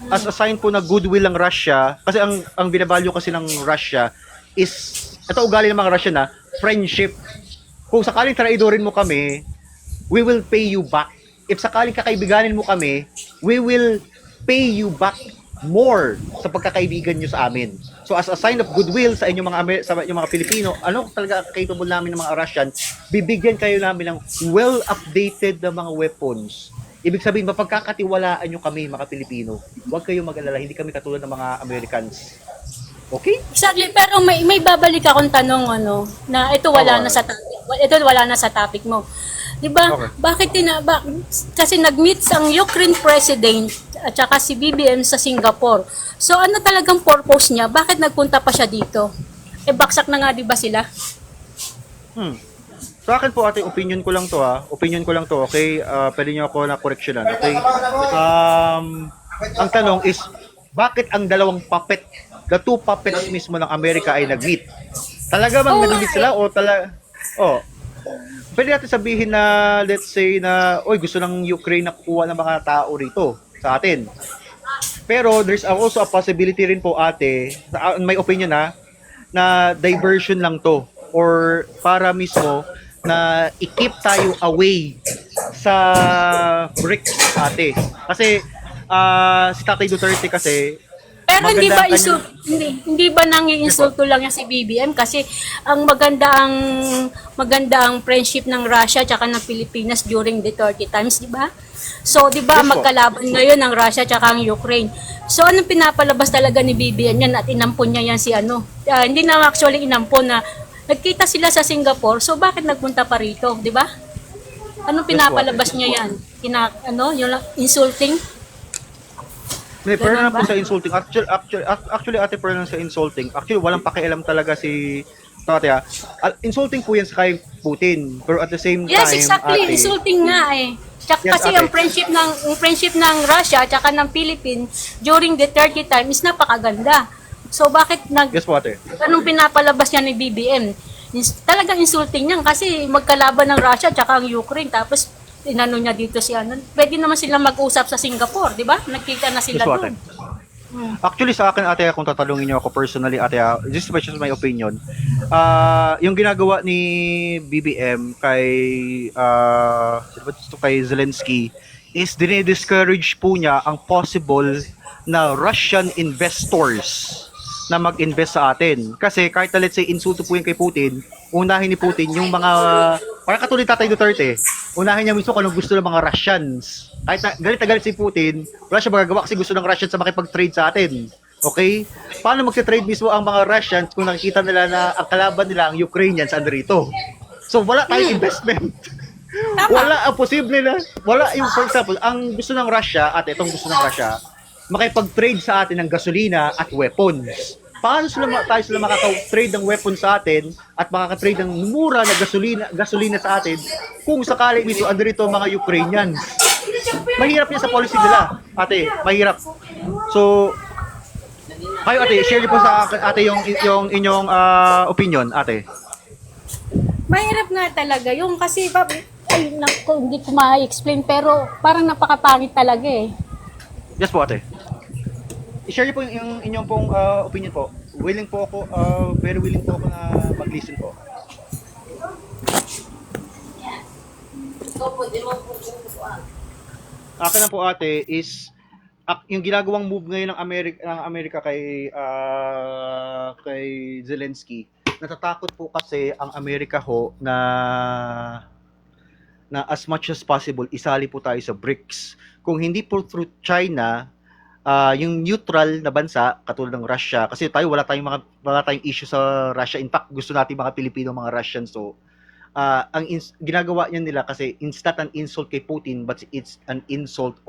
As a sign po na goodwill ng Russia, kasi ang binavalue kasi ng Russia is, ito ugali ng mga Russia na, friendship. Kung sakaling traidorin mo kami, we will pay you back. If sakaling kakaibiganin mo kami, we will pay you back more sa pagkakaibigan nyo sa amin. So as a sign of goodwill sa inyong sa inyong mga Pilipino, ano talaga capable namin ng mga Russian, bibigyan kayo namin ng well-updated na mga weapons. Ibig sabihin, mapagkakatiwalaan nyo kami, mga Pilipino. Huwag kayong mag-alala, hindi kami katulad ng mga Americans. Okay? Exactly, pero may babalik akong tanong na ito wala Okay. na sa topic. Ito wala na sa topic mo. 'Di ba? Okay. Bakit kasi nag-meet ang Ukraine president at saka si BBM sa Singapore. So ano talagang purpose niya? Bakit nagpunta pa siya dito? Baksak na nga 'di ba sila? Sa akin po, ate, opinion ko lang to, okay? Pwede nyo ako na correctionan, okay? Ang tanong is, bakit ang dalawang puppet, the two puppets mismo ng Amerika ay nag-meet? Talaga bang nag-meet sila o pwede natin sabihin na, let's say na, gusto ng Ukraine na kukuha ng mga tao rito sa atin. Pero there's also a possibility rin po, ate, in my opinion na diversion lang to or para mismo na i-keep tayo away sa BRICS, ate. Kasi si Tatay Duterte kasi Pero hindi ba maganda hindi ba nangi-insulto lang yan si BBM kasi ang maganda ang friendship ng Russia at ng Pilipinas during the 30 times, di ba? So, di ba Yes po. magkalaban ngayon ang Russia at ang Ukraine. So, anong pinapalabas talaga ni BBM yan at inampon niya yan si hindi na actually inampon na nagkita sila sa Singapore. So, bakit nagpunta pa rito, di ba? Anong pinapalabas niya yan? Yung insulting? pero Ganun na po ba? sa insulting. Actually, ate, pero lang sa insulting. Actually, walang pakialam talaga si Ate. Insulting po yan sa kay Putin. Pero at the same time, Yes, exactly. ate, Insulting nga eh. Yes, Kasi ate. ang friendship ng Russia at saka ng Philippines during the 30 time is napakaganda. So bakit yes po, ate. anong pinapalabas niya ni BBM? Talagang insulting niyan kasi magkalaban ng Russia at saka ang Ukraine tapos inano niya dito si Pwede naman sila mag-usap sa Singapore, di ba? Nagkita na sila Yes po, ate. doon. Actually, sa akin, ate, kung tatalungin niyo ako personally, ate, this is just my opinion. Yung ginagawa ni BBM kay Zelensky is dinidiscourage po niya ang possible na Russian investors na mag-invest sa atin. Kasi kahit na let's say insulto po yung kay Putin, unahin ni Putin yung mga, parang katulad Tatay Duterte, unahin niya mismo kung anong gusto ng mga Russians. Kahit na galit si Putin, wala siya magagawa kasi gusto ng Russians sa makipag-trade sa atin. Okay? Paano magsa-trade mismo ang mga Russians kung nakikita nila na ang kalaban nila ang Ukrainians andito? So wala tayong investment. Wala ang posible na, wala yung, for example, ang gusto ng Russia, at itong gusto ng Russia, makipag-trade sa atin ng gasolina at weapons. Paano tayo sila makaka-trade ng weapons sa atin at makaka-trade ng mura na gasolina sa atin kung sakali mismo andito mga Ukrainians? Mahirap yan sa policy nila, ate. Mahirap. So, kayo, ate, share niyo po sa akin, ate, yung inyong opinion, ate. Mahirap nga talaga yung kasi hindi ko ma-explain pero parang napakapangit talaga eh. Yes po, ate. I-share niyo po yung inyong pong opinion po. Willing po ako, very willing po ako na mag-listen po. Akin na po, ate, is yung ginagawang move ngayon ng Amerika kay Zelensky. Natatakot po kasi ang Amerika na as much as possible isali po tayo sa BRICS. Kung hindi po through China, yung neutral na bansa katulad ng Russia, kasi tayo wala tayong issue sa Russia. In fact, gusto natin mga Pilipino, mga Russian. So ginagawa niya nila kasi it's not an insult kay Putin, but it's an insult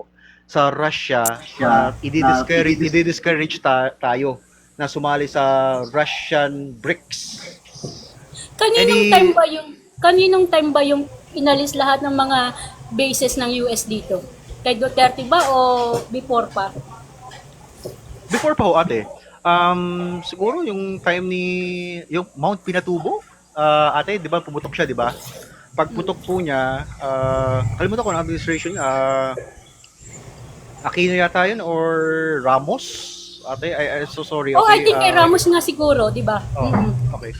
sa Russia na i-discourage tayo na sumali sa Russian BRICS. Kaninong time ba yung inalis lahat ng mga bases ng US dito? Kay Duterte ba o before pa? Before pa ho, ate. Siguro yung time yung Mount Pinatubo, ate, 'di ba pumutok siya, 'di ba? Pagputok po niya, kalimutan ko ng administration niya, Aquino yata yun or Ramos? Ate, I'm so sorry. Oh, I Okay, think kay Ramos nga siguro, di ba? oh, okay.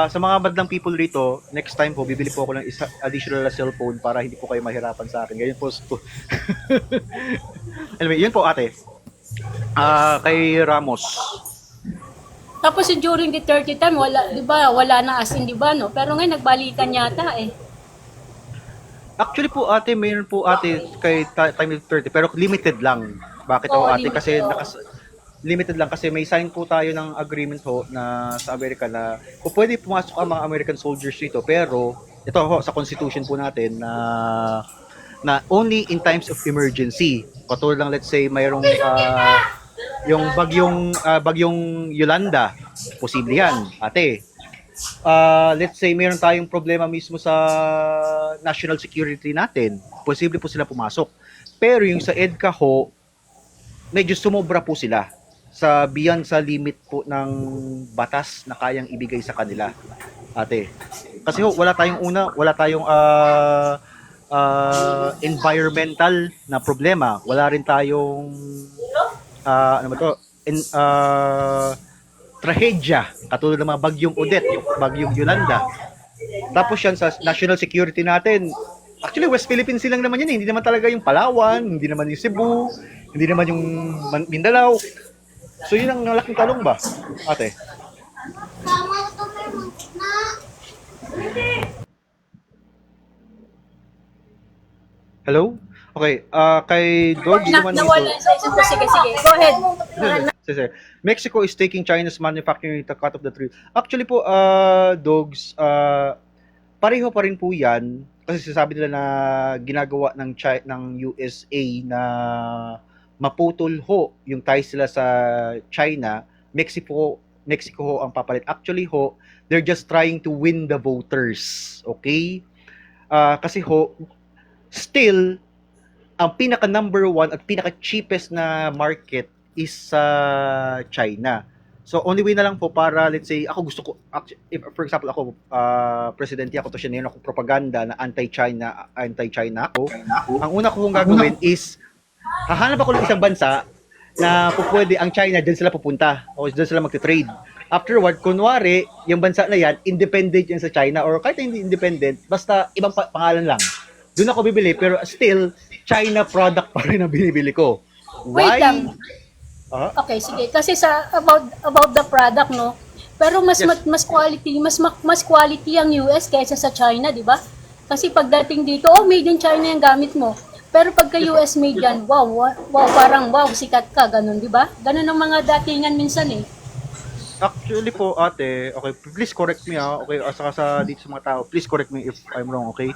Sa mga bandang people rito, next time po, bibili po ako ng additional na cellphone para hindi po kayo mahirapan sa akin. Ganyan po. Anyway, yun po, ate. Kay Ramos. Tapos yung during the 30 time, wala, di ba? Wala na as in, di ba, no? Pero ngayon, nagbalikan yata eh. Actually po, ate, mayroon po, ate, kay time 30, pero limited lang. Bakit Oo, ho, ate? limited, Kasi oo. limited lang kasi may sign po tayo ng agreement ho na sa Amerika na kung pwede pumasok ang mga American soldiers dito, pero ito ho sa constitution po natin na only in times of emergency. Katulad lang, let's say mayroong yung bagyong Yolanda, posible yan, ate. Let's say mayroon tayong problema mismo sa national security natin, posible po sila pumasok. Pero yung sa EDCA ho, medyo sumobra po sila sa beyond sa limit po ng batas na kayang ibigay sa kanila, ate. Kasi ho, wala tayong environmental na problema. Wala rin tayong ano ba to? Trahedya katulad ng mga bagyong Odette, yung bagyong Yolanda. Tapos yan sa national security natin. Actually, West Philippines lang naman yan eh. Hindi naman talaga yung Palawan, hindi naman yung Cebu, hindi naman yung Mindanao. So yun ang laking talong ba, ate? Hello? Okay, kay Dogs naman Nawala dito. sa isip ko. Sige. Go ahead. Sir. Mexico is taking China's manufacturing to cut off the trade. Actually po, Dogs, pareho pa rin po yan. Kasi sinasabi nila na ginagawa ng USA na maputol ho yung ties sila sa China. Mexico ho ang papalit. Actually ho, they're just trying to win the voters. Okay? Kasi ho, still, ang pinaka number one at pinaka cheapest na market is sa China. So only way na lang po para, let's say, ako gusto ko, if for example ako, presidente ako, to siya na ako propaganda na anti-China ako. Ang una ko kong gagawin is, hahanap ako ng isang bansa na pwede ang China, dyan sila pupunta o dyan sila magte-trade. Afterward, kunwari, yung bansa na yan, independent yan sa China or kahit hindi independent, basta ibang pangalan lang. Doon ako bibili, pero still, China product pa rin ang binibili ko. Wait lang. Okay, sige. Kasi sa about the product, no. Pero mas Yes. mas quality ang US kaysa sa China, di ba? Kasi pagdating dito, made in China yung gamit mo. Pero pagka US made yan, wow, parang wow, sikat ka, ganun, di ba? Ganun ang mga datingan minsan eh. Actually po, ate, okay, please correct me okay, saka sa dito sa mga tao, please correct me if I'm wrong, okay?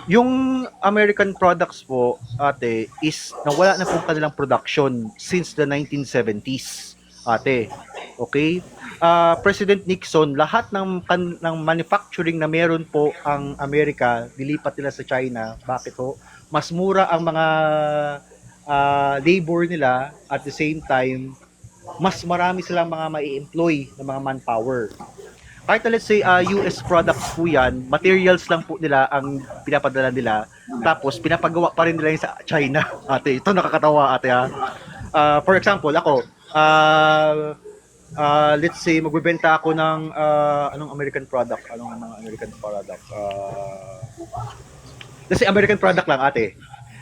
Yung American products po, ate, is nawala na po kanilang production since the 1970s, ate. Okay? President Nixon, lahat ng manufacturing na meron po ang Amerika, dilipat nila sa China. Bakit po? Mas mura ang mga labor nila, at the same time, mas marami silang mga mai-employ na mga manpower. Kahit na let's say US products po yan, materials lang po nila ang pinapadala nila, tapos pinapagawa pa rin nila yun sa China. Ate, ito nakakatawa, ate ha. For example, ako, let's say magbebenta ako ng anong American product, let's say American product lang, ate.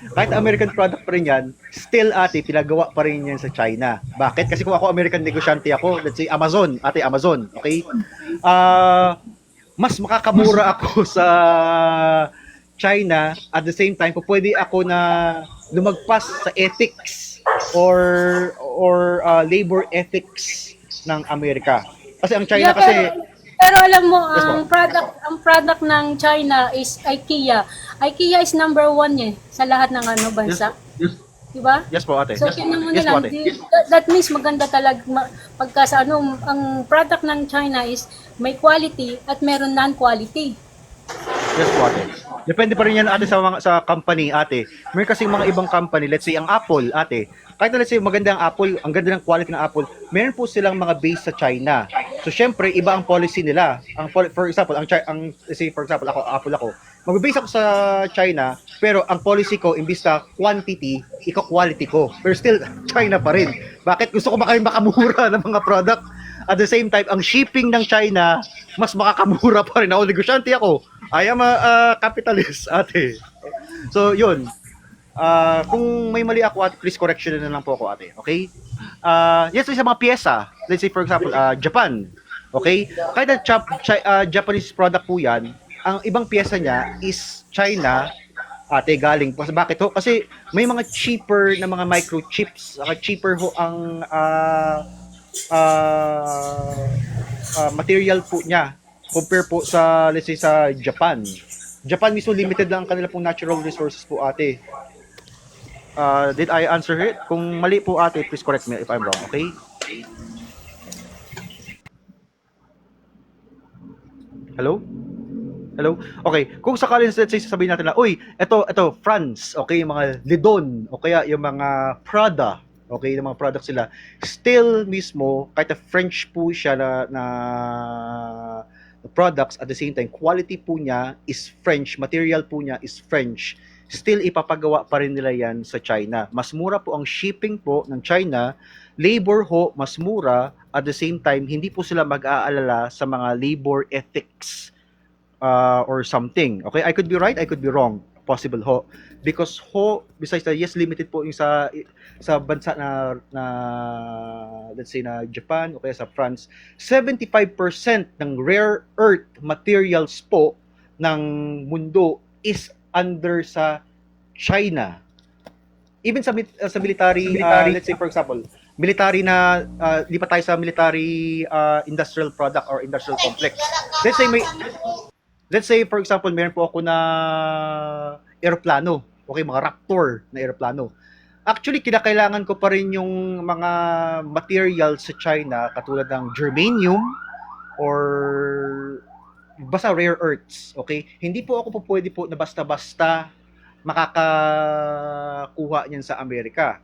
Kahit American product pa rin yan, still, ate, pinagawa pa rin yan sa China. Bakit? Kasi kung ako American negosyante ako, let's say Amazon, ate, Amazon, okay? Mas makakamura ako sa China, at the same time, pwede ako na lumagpas sa ethics or labor ethics ng Amerika. Kasi ang China Yeah, kasi pero alam mo, Yes, ang product ng China is IKEA. IKEA is number 1 sa lahat ng bansa. Diba? yes po ate. So, tingnan mo na Yes po lang. ate. That means maganda talaga pagka sa ang product ng China is may quality at meron non-quality. Yes po ate. Depende pa rin yan ate sa company ate. May kasing mga ibang company, let's say ang Apple ate. Kahit na let's say maganda ang Apple, ang ganda ng quality ng Apple, meron po silang mga base sa China. So syempre iba ang policy nila. For example, let's say for example Apple ako. Magbe-base ako sa China, pero ang policy ko imbis na quantity, quality ko. Pero still China pa rin. Bakit gusto ko makamura ng mga product? At the same time, ang shipping ng China, mas makakamura pa rin. Ako, negosyante ako. I am a capitalist, ate. So, yun. Kung may mali ako, ate, please correction na lang po ako, ate. Okay? Yes, sa mga pyesa. Let's say, for example, Japan. Okay? Kahit na Japanese product po yan, ang ibang pyesa niya is China, ate, galing. Bakit ho? Kasi may mga cheaper na mga microchips. Cheaper ho ang material po niya compare po sa, let's say, sa Japan. Japan mismo limited lang ang kanila pong natural resources po, ate. Did I answer it? Kung mali po, ate, please correct me if I'm wrong, okay? Hello? Hello? Okay, kung sakali let's say sasabihin natin na, uy, ito France, okay, yung mga Lidon, o kaya yung mga Prada, okay, yung mga products sila, still mismo, kahit na French po siya na products, at the same time, quality po niya is French, material po niya is French, still ipapagawa pa rin nila yan sa China. Mas mura po ang shipping po ng China, labor ho, mas mura, at the same time, hindi po sila mag-aalala sa mga labor ethics or something. Okay, I could be right, I could be wrong. Possible ho. Because ho, besides that, yes, limited po yung sa bansa na let's say na Japan o kaya sa France, 75% ng rare earth materials po ng mundo is under sa China. Even sa military, let's say for example, military na lipat tayo sa military industrial product or industrial complex. Let's say for example, meron po ako na eroplano, okay, mga Raptor na eroplano. Actually, kinakailangan ko pa rin yung mga materials sa China katulad ng germanium or basta rare earths, okay? Hindi po ako pwede po na basta-basta makakakuha niyan sa Amerika.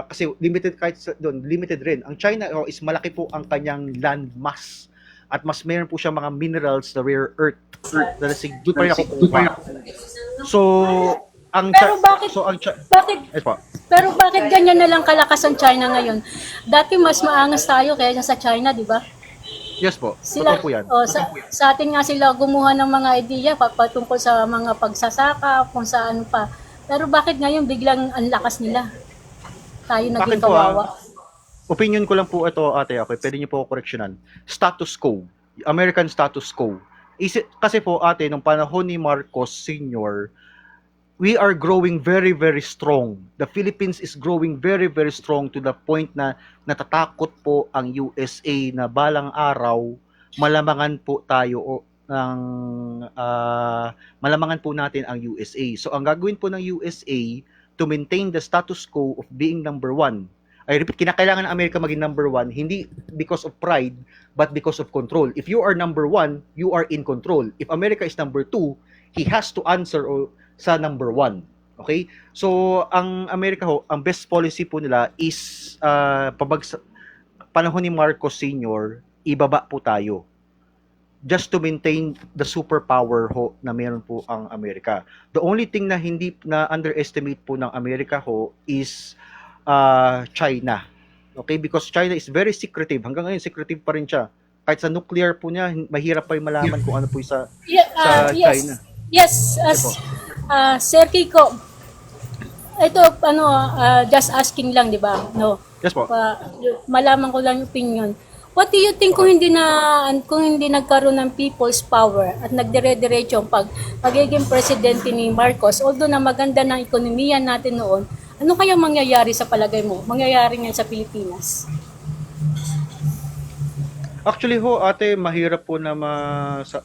Kasi limited kahit doon, limited rin. Ang China is malaki po ang kanyang land mass at mas meron po siya mga minerals na rare earth na doon pa rin ako kukuha. So, Pero bakit ganyan na lang kalakas ang China ngayon? Dati mas maangas tayo kaysa sa China, di ba? Yes po. Sila, totoo po yan. Sa atin nga sila gumawa ng mga ideya patungkol sa mga pagsasaka, kung saan pa. Pero bakit ngayon biglang ang lakas nila? Tayo naging kawawa. Opinion ko lang po ito, ate, okay? Pwede niyo po correctionan. Status quo. American status quo. Kasi po, ate, nung panahon ni Marcos Sr., we are growing very, very strong. The Philippines is growing very, very strong to the point na natatakot po ang USA na balang araw, malamangan po tayo malamangan po natin ang USA. So, ang gagawin po ng USA to maintain the status quo of being number one. I repeat, kinakailangan ng Amerika maging number one, hindi because of pride, but because of control. If you are number one, you are in control. If America is number two, he has to answer sa number one. Okay? So, ang Amerika ho, ang best policy po nila is panahon ni Marcos Sr., ibaba po tayo. Just to maintain the superpower ho na meron po ang Amerika. The only thing na hindi na underestimate po ng Amerika ho is China. Okay? Because China is very secretive. Hanggang ngayon, secretive pa rin siya. Kahit sa nuclear po niya, mahirap pa yung malaman kung ano po sa China. Yes, Sir Kiko, ito, just asking lang, di ba? No. Yes po. Malaman ko lang yung opinion. What do you think kung hindi nagkaroon ng people's power at nagdire-diretso ang pagiging presidente ni Marcos, although na maganda ng ekonomiya natin noon, Ano kaya mangyayari sa palagay mo? Mangyayari ngayon sa Pilipinas? Actually ho, ate, mahirap po na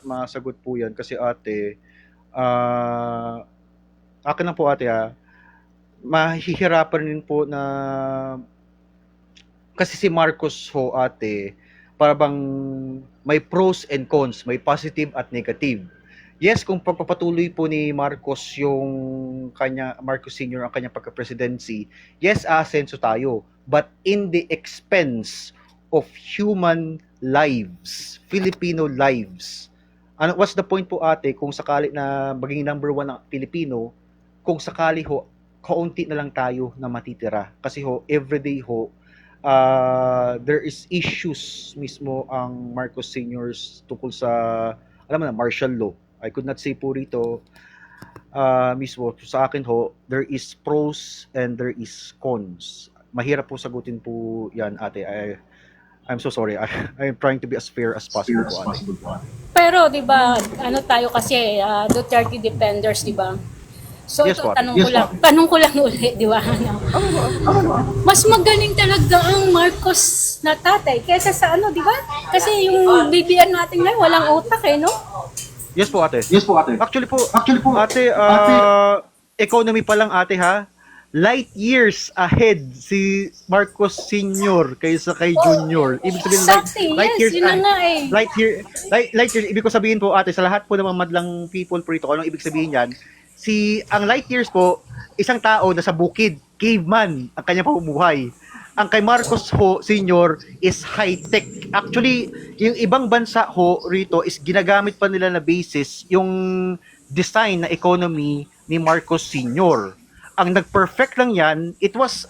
masagot po yan kasi ate, akin lang po ate mahihirapan din po na kasi si Marcos ho ate, para bang may pros and cons, may positive at negative. Yes, kung pagpapatuloy po ni Marcos Marcos Sr. ang kanyang pagka-presidency, yes, aasenso tayo. But in the expense of human lives, Filipino lives. What's the point po ate kung sakali na maging number 1 ang Pilipino, kung sakali ho, kaunti na lang tayo na matitira. Kasi ho, everyday ho, there is issues mismo ang Marcos Seniors tungkol sa, alam mo na, martial law. I could not say po rito mismo. Sa akin ho, there is pros and there is cons. Mahirap po sagutin po yan, ate. I'm so sorry. I'm trying to be as fair as possible po, ate. Pero 'di ba, ano tayo kasi Duterte defenders, 'di ba? So Yes, ito, po, ate. tanong ko lang ulit, 'di ba? Mas magaling talaga ang Marcos na tatay kaysa sa ano, 'di ba? Kasi yung BBM natin ngayon walang utak no? Yes po, ate. Actually po, ate, economy pa lang, ate, ha? Light years ahead si Marcos Senior kaysa kay Junior. Ibig sabihin, Exactly, yes, yun na nga eh. light years, ibig ko sabihin po, ate, sa lahat po ng mga madlang people po rito, anong ibig sabihin yan? Ang light years po, isang tao na sa bukid, caveman, ang kanyang pamumuhay. Ang kay Marcos ho, Senior, is high-tech. Actually, yung ibang bansa ho rito is ginagamit pa nila na basis yung design na economy ni Marcos Senior. Ang nag-perfect lang yan, it was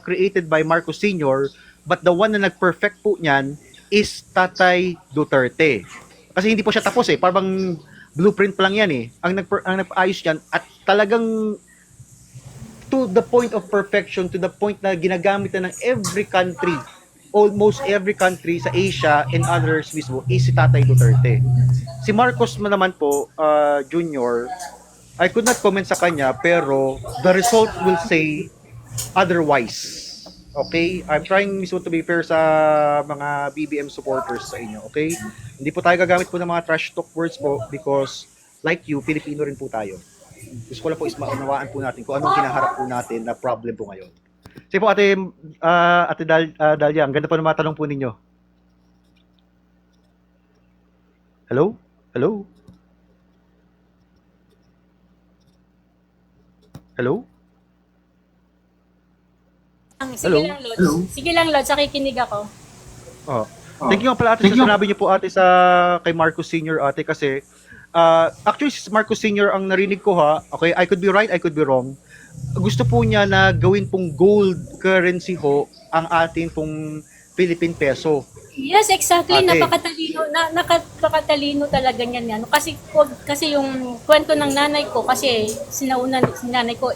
created by Marcos Senior, but the one na nag-perfect po niyan is Tatay Duterte. Kasi hindi po siya tapos parang blueprint pa lang yan Ang nag-ayos yan at talagang to the point of perfection, to the point na ginagamit na ng every country, almost every country sa Asia and others mismo, is si Tatay Duterte. Si Marcos naman po, Junior, I could not comment sa kanya, pero the result will say otherwise. Okay? I'm trying mismo to be fair sa mga BBM supporters sa inyo. Okay? Hindi po tayo gagamit po ng mga trash talk words po because like you, Pilipino rin po tayo. Gusto ko lang po is maunawaan po natin kung anong kinaharap po natin na problem po ngayon. Sige po, ate Dalia, ang ganda po ng mga tanong po ninyo. Hello? Hello? Hello? Hello? Sige lang, Lods. Sige lang, Lods. Nakikinig ako. Oh. Thank you nga pala ate sa sinabi niyo po ate sa kay Marcos Sr. ate kasi actually si Marcos Sr. ang narinig ko okay, I could be right, I could be wrong. Gusto po niya na gawin pong gold currency ho ang ating pong Philippine peso. Yes, exactly. Ate. Napakatalino talaga niyan. Kasi yung kwento ng nanay ko, kasi sinauna si nanay ko,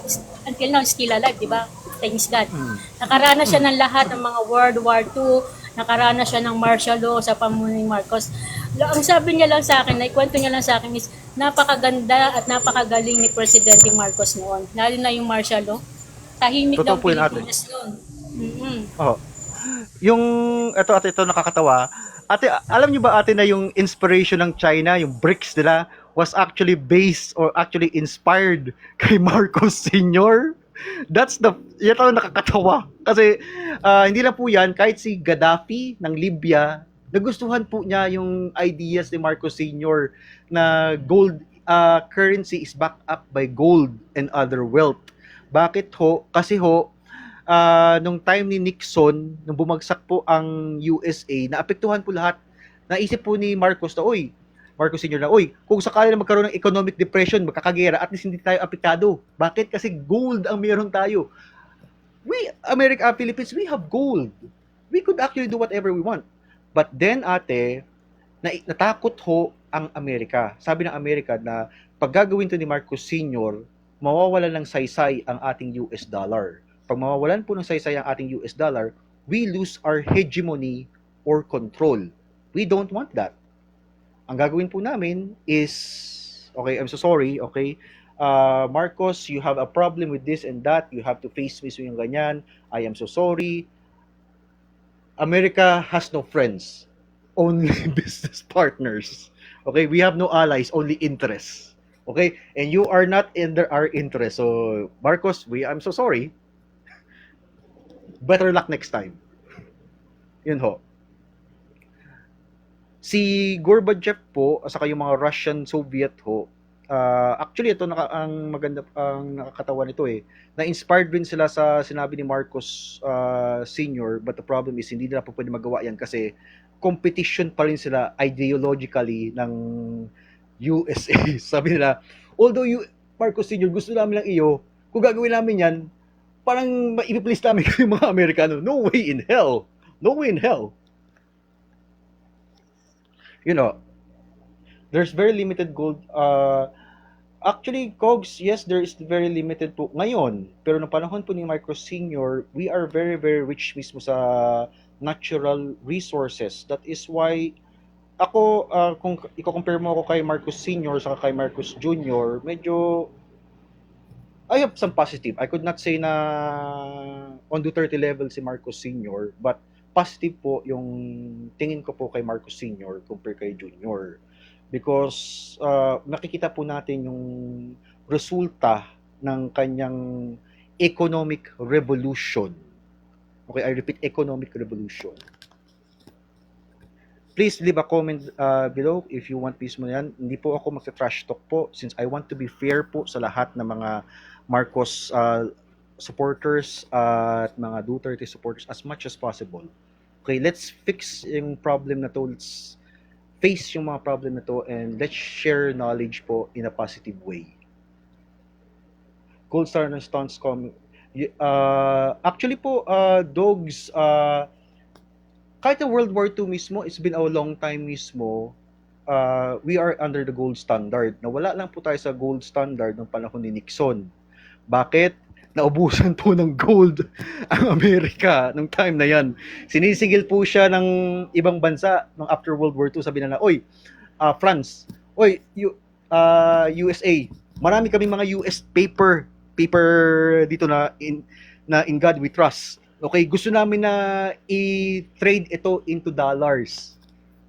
until now, still alive, di ba? Thanks God. Nakaranas siya ng lahat ng mga World War II, nakaranas siya ng martial law sa pamuno ni Marcos. Ang sabi niya lang sa akin, kwento niya lang sa akin is, napakaganda at napakagaling ni Presidente Marcos noon. Lalo na yung martial law. Tahimik Totoo ng po yun, ate. Pilipinas noon. Oh. Yung ito nakakatawa. Ate, alam niyo ba ate na yung inspiration ng China, yung BRICS nila was actually based or actually inspired kay Marcos Sr. Yan nakakatawa. Kasi hindi lang po yan, kahit si Gaddafi ng Libya, nagustuhan po niya yung ideas ni Marcos Sr. na gold currency is backed up by gold and other wealth. Bakit ho? Kasi ho, nung time ni Nixon, nung bumagsak po ang USA, naapektuhan po lahat. Naisip po ni Marcos na, Marcos Sr. na, kung sakali na magkaroon ng economic depression, magkakagera, at least hindi tayo apektado. Bakit? Kasi gold ang meron tayo. Philippines, we have gold. We could actually do whatever we want. But then, ate, natakot ho ang Amerika. Sabi ng Amerika na pag gagawin to ni Marcos Sr., mawawalan ng saysay ang ating US dollar. Pag mawawalan po ng saysay ang ating US dollar, we lose our hegemony or control. We don't want that. Ang gagawin po namin is, okay, I'm so sorry, okay, Marcos, you have a problem with this and that, you have to face mismo yung ganyan, I am so sorry. America has no friends, only business partners. Okay, we have no allies, only interests. Okay, and you are not in our interest. So, Marcos, I'm so sorry. Better luck next time. Yun ho. Si Gorbachev po, saka yung mga Russian Soviet ho, actually ito ang maganda ang nakakatawa nito eh. Na-inspired din sila sa sinabi ni Marcos Sr. But the problem is hindi nila po pwede magawa yan kasi competition pa rin sila ideologically ng USA. Sabi nila, although Marcos Sr. gusto namin lang iyo, kung gagawin namin yan, parang maipi-please namin yung mga Amerikano. No way in hell. No way in hell. You know, there's very limited gold. Actually, Cogs, yes, there is very limited po ngayon. Pero nung panahon po ni Marcos Sr., we are very, very rich mismo sa natural resources. That is why ako, kung i-compare mo ako kay Marcos Sr. sa kay Marcos Jr., medyo I have some positive. I could not say na on Duterte level si Marcos Sr., but positive po yung tingin ko po kay Marcos Sr. compare kay Jr. Because nakikita po natin yung resulta ng kanyang economic revolution. Okay, I repeat, economic revolution. Please leave a comment below if you want mismo yan. Hindi po ako magta-trash talk po since I want to be fair po sa lahat ng mga Marcos supporters at mga Duterte supporters as much as possible. Okay, let's fix yung problem na to. Let's face yung mga problem na to and let's share knowledge po in a positive way. Gold Star and Stones actually po, dogs, kahit na World War II mismo, it's been a long time mismo, we are under the gold standard. Nawala lang po tayo sa gold standard ng panahon ni Nixon. Bakit? Naubusan po ng gold ang Amerika nung time na yan. Sinisigil po siya ng ibang bansa nung after World War II. Sabi na, oy, France, oy, USA, marami kaming mga US paper dito na in God we trust. Okay, gusto namin na i-trade ito into dollars.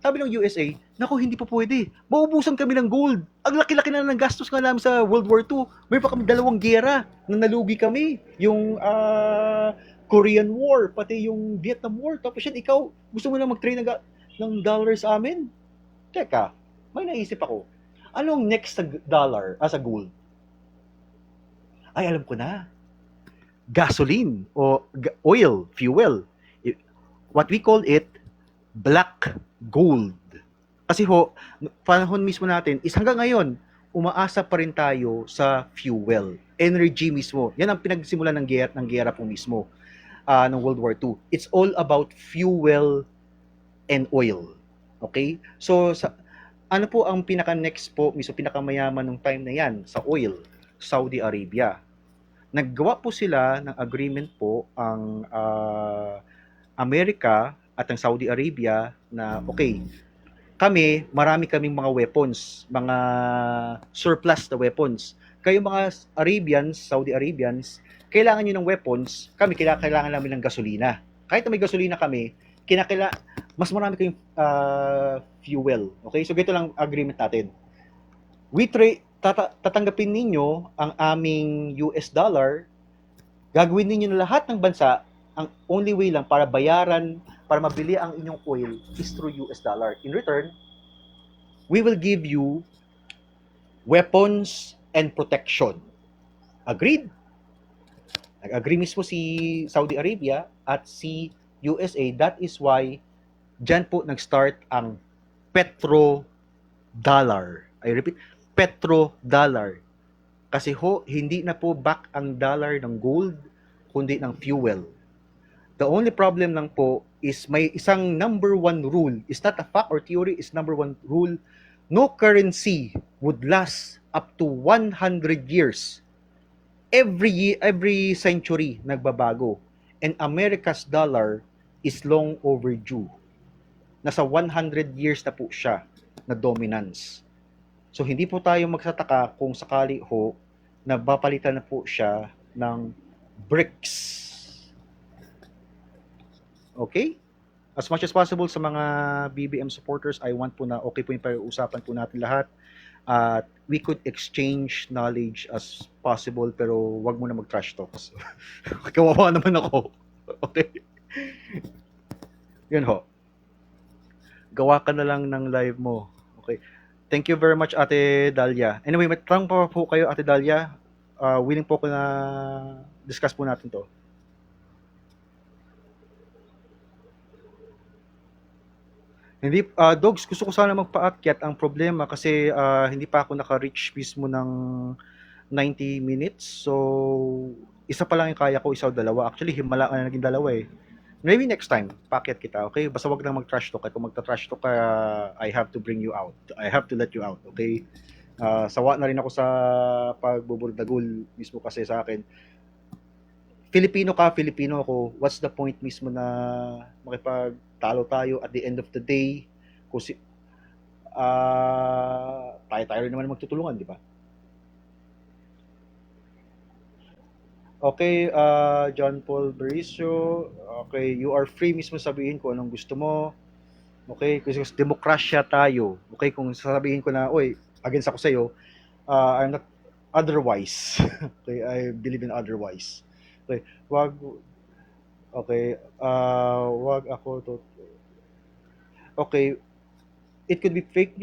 Sabi ng USA, naku, hindi pa pwede. Maubusan kami ng gold. Ang laki-laki na ng gastos nga namin sa World War II. May pa kami 2 giyera na nalugi kami. Yung Korean War, pati yung Vietnam War. Tapos yan, ikaw, gusto mo na mag-trade ng dollars sa amin? Teka, may naisip ako. Anong next sa dollar, sa gold? Ay, alam ko na. Gasoline o oil, fuel. What we call it, black gold. Kasi ho, panahon mismo natin is hanggang ngayon, umaasa pa rin tayo sa fuel, energy mismo. Yan ang pinagsimulan ng giyera po mismo ng World War II. It's all about fuel and oil. Okay? So, ano po ang pinaka-next po, mismo pinakamayaman ng time na yan sa oil? Saudi Arabia. Naggawa po sila ng agreement po ang Amerika at ang Saudi Arabia na okay, marami kaming mga weapons, mga surplus na weapons. Kayo mga Arabians, Saudi Arabians, kailangan nyo ng weapons, kami kailangan namin ng gasolina. Kahit na may gasolina kami, mas marami kayong fuel. Okay? So, gito lang agreement natin. Tatanggapin ninyo ang aming US dollar, gagawin ninyo na lahat ng bansa, ang only way lang para bayaran, para mabili ang inyong oil is through US dollar. In return, we will give you weapons and protection. Agreed? Nag-agree mismo si Saudi Arabia at si USA. That is why dyan po nag-start ang petrodollar. I repeat, petrodollar. Kasi hindi na po back ang dollar ng gold, kundi ng fuel. The only problem lang po is may isang number 1 rule. It's not a fact or theory, it's number 1 rule. No currency would last up to 100 years. Every century nagbabago. And America's dollar is long overdue. Nasa 100 years na po siya na dominance. So hindi po tayo magsataka kung sakali na papalitan na po siya ng BRICS. Okay? As much as possible sa mga BBM supporters, I want po na okay po yung pag-uusapan po natin lahat. At we could exchange knowledge as possible, pero wag mo na mag-trash talks. Kawawa naman ako. Okay? Yun ho. Gawa ka na lang ng live mo. Okay. Thank you very much, Ate Dalia. Anyway, may tanong pa po kayo, Ate Dalia. Willing po ko na discuss po natin to. Hindi, Dogs, gusto ko sana magpaakyat. Ang problema kasi hindi pa ako naka-reach mismo ng 90 minutes. So, isa pa lang yung kaya ko, isa o dalawa. Actually, himala na naging dalawa eh. Maybe next time, paakyat kita, okay? Basta wag lang mag-trash talk. Kaya kung magta-trash talk ka, I have to bring you out. I have to let you out, okay? Sawa na rin ako sa pagbuburdagul mismo kasi sa akin. Filipino ka, Filipino ako. What's the point mismo na makipagtalo tayo at the end of the day? Kasi tayo rin naman magtutulungan, di ba? Okay, John Paul Bericio. Okay, you are free mismo sabihin kung anong gusto mo. Okay, kasi demokrasya tayo. Okay, kung sasabihin ko na, oy, against ako sa'yo, I'm not otherwise. Okay, I believe in otherwise. Okay, wag ako to. Okay, it could be fake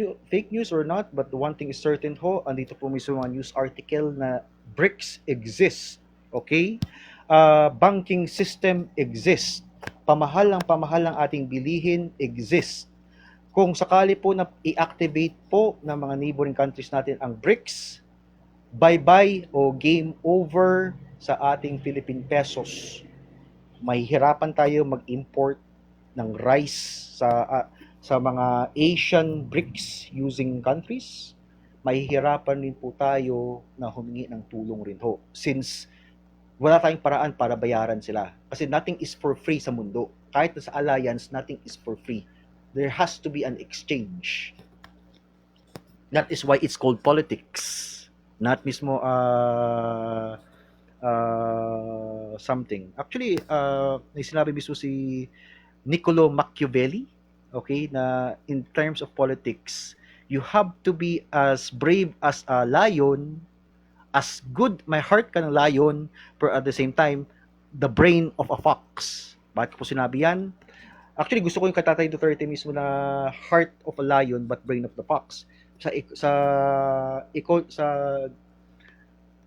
news or not, but the one thing is certain ho, andito po mismo mga news article na BRICS exists. Okay? Banking system exists. Pamahal ang ating bilihin exists. Kung sakali po na i-activate po ng mga neighboring countries natin ang BRICS, bye-bye o game over sa ating Philippine pesos. Mahihirapan tayo mag-import ng rice sa mga Asian BRICS using countries. Mahihirapan rin po tayo na humingi ng tulong rin ho. Since wala tayong paraan para bayaran sila. Kasi nothing is for free sa mundo. Kahit sa alliance, nothing is for free. There has to be an exchange. That is why it's called politics. Not mismo something. Actually, may sinabi mismo si Niccolo Machiavelli, okay, na in terms of politics, you have to be as brave as a lion, as good, my heart ka ng lion, pero at the same time, the brain of a fox. Bakit po sinabi yan? Actually, gusto ko yung Katatay Duterte mismo na heart of a lion but brain of the fox. Sa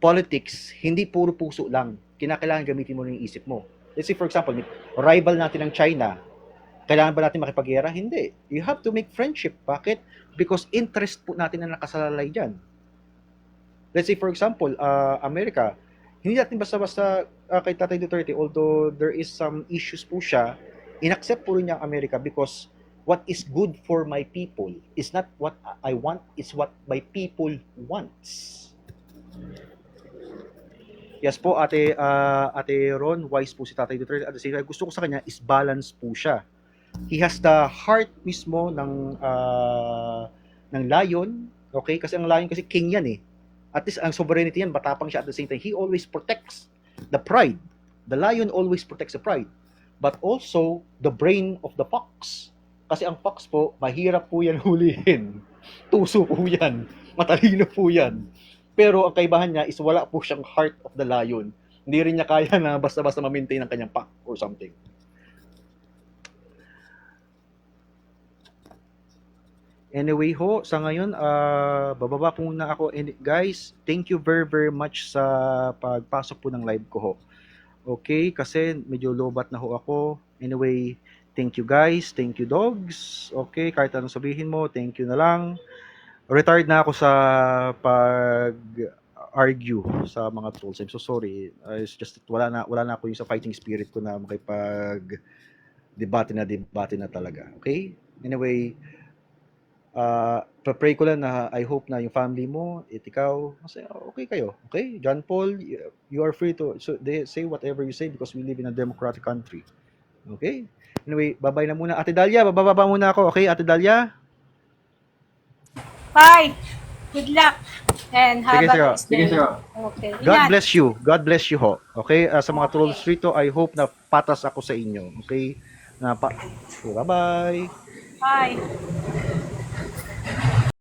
politics, hindi puro puso lang. Kinakailangan gamitin mo rin yung isip mo. Let's say for example, rival natin ng China. Kailangan ba natin makipaggera? Hindi. You have to make friendship. Bakit? Because interest po natin na nakasalalay dyan. Let's say for example, America, hindi natin basta-basta kay Tatay Duterte, although there is some issues po siya, inaccept po rin niya ang America because what is good for my people is not what I want, it's what my people wants. Yes po, Ate Ron, wise po si Tatay Duterte. At the same time, gusto ko sa kanya is balance po siya. He has the heart mismo ng lion, okay? Kasi ang lion kasi king yan eh. At least ang sovereignty yan, matapang siya at the same time. He always protects the pride. The lion always protects the pride. But also, the brain of the fox. Kasi ang fox po, mahirap po yan hulihin. Tuso po yan. Matalino po yan. Pero ang kaibahan niya is wala po siyang heart of the lion. Hindi rin niya kaya na basta-basta ma-maintain ang kanyang pack or something. Anyway ho, sa ngayon, bababa po muna ako. And guys, thank you very very much sa pagpasok po ng live ko ho. Okay, kasi medyo lobat na ho ako. Anyway, thank you guys, thank you dogs. Okay, kahit anong sabihin mo, thank you na lang. Retired na ako sa pag-argue sa mga trolls. I'm so sorry. It's just wala na ako yung sa fighting spirit ko na makipag-debate na talaga. Okay? Anyway, pray ko lang na I hope na yung family mo, ikaw, okay kayo. Okay? John Paul, you are free to they say whatever you say because we live in a democratic country. Okay? Anyway, bye-bye na muna. Ate Dalia, bababa muna ako. Okay, Ate Dalia? Bye! Good luck. And have Sige, a sir. nice day. Okay. God Ingat. bless you. God bless you ho. Okay? Sa mga trolls rito, I hope na patas ako sa inyo. Okay? Bye-bye. Bye.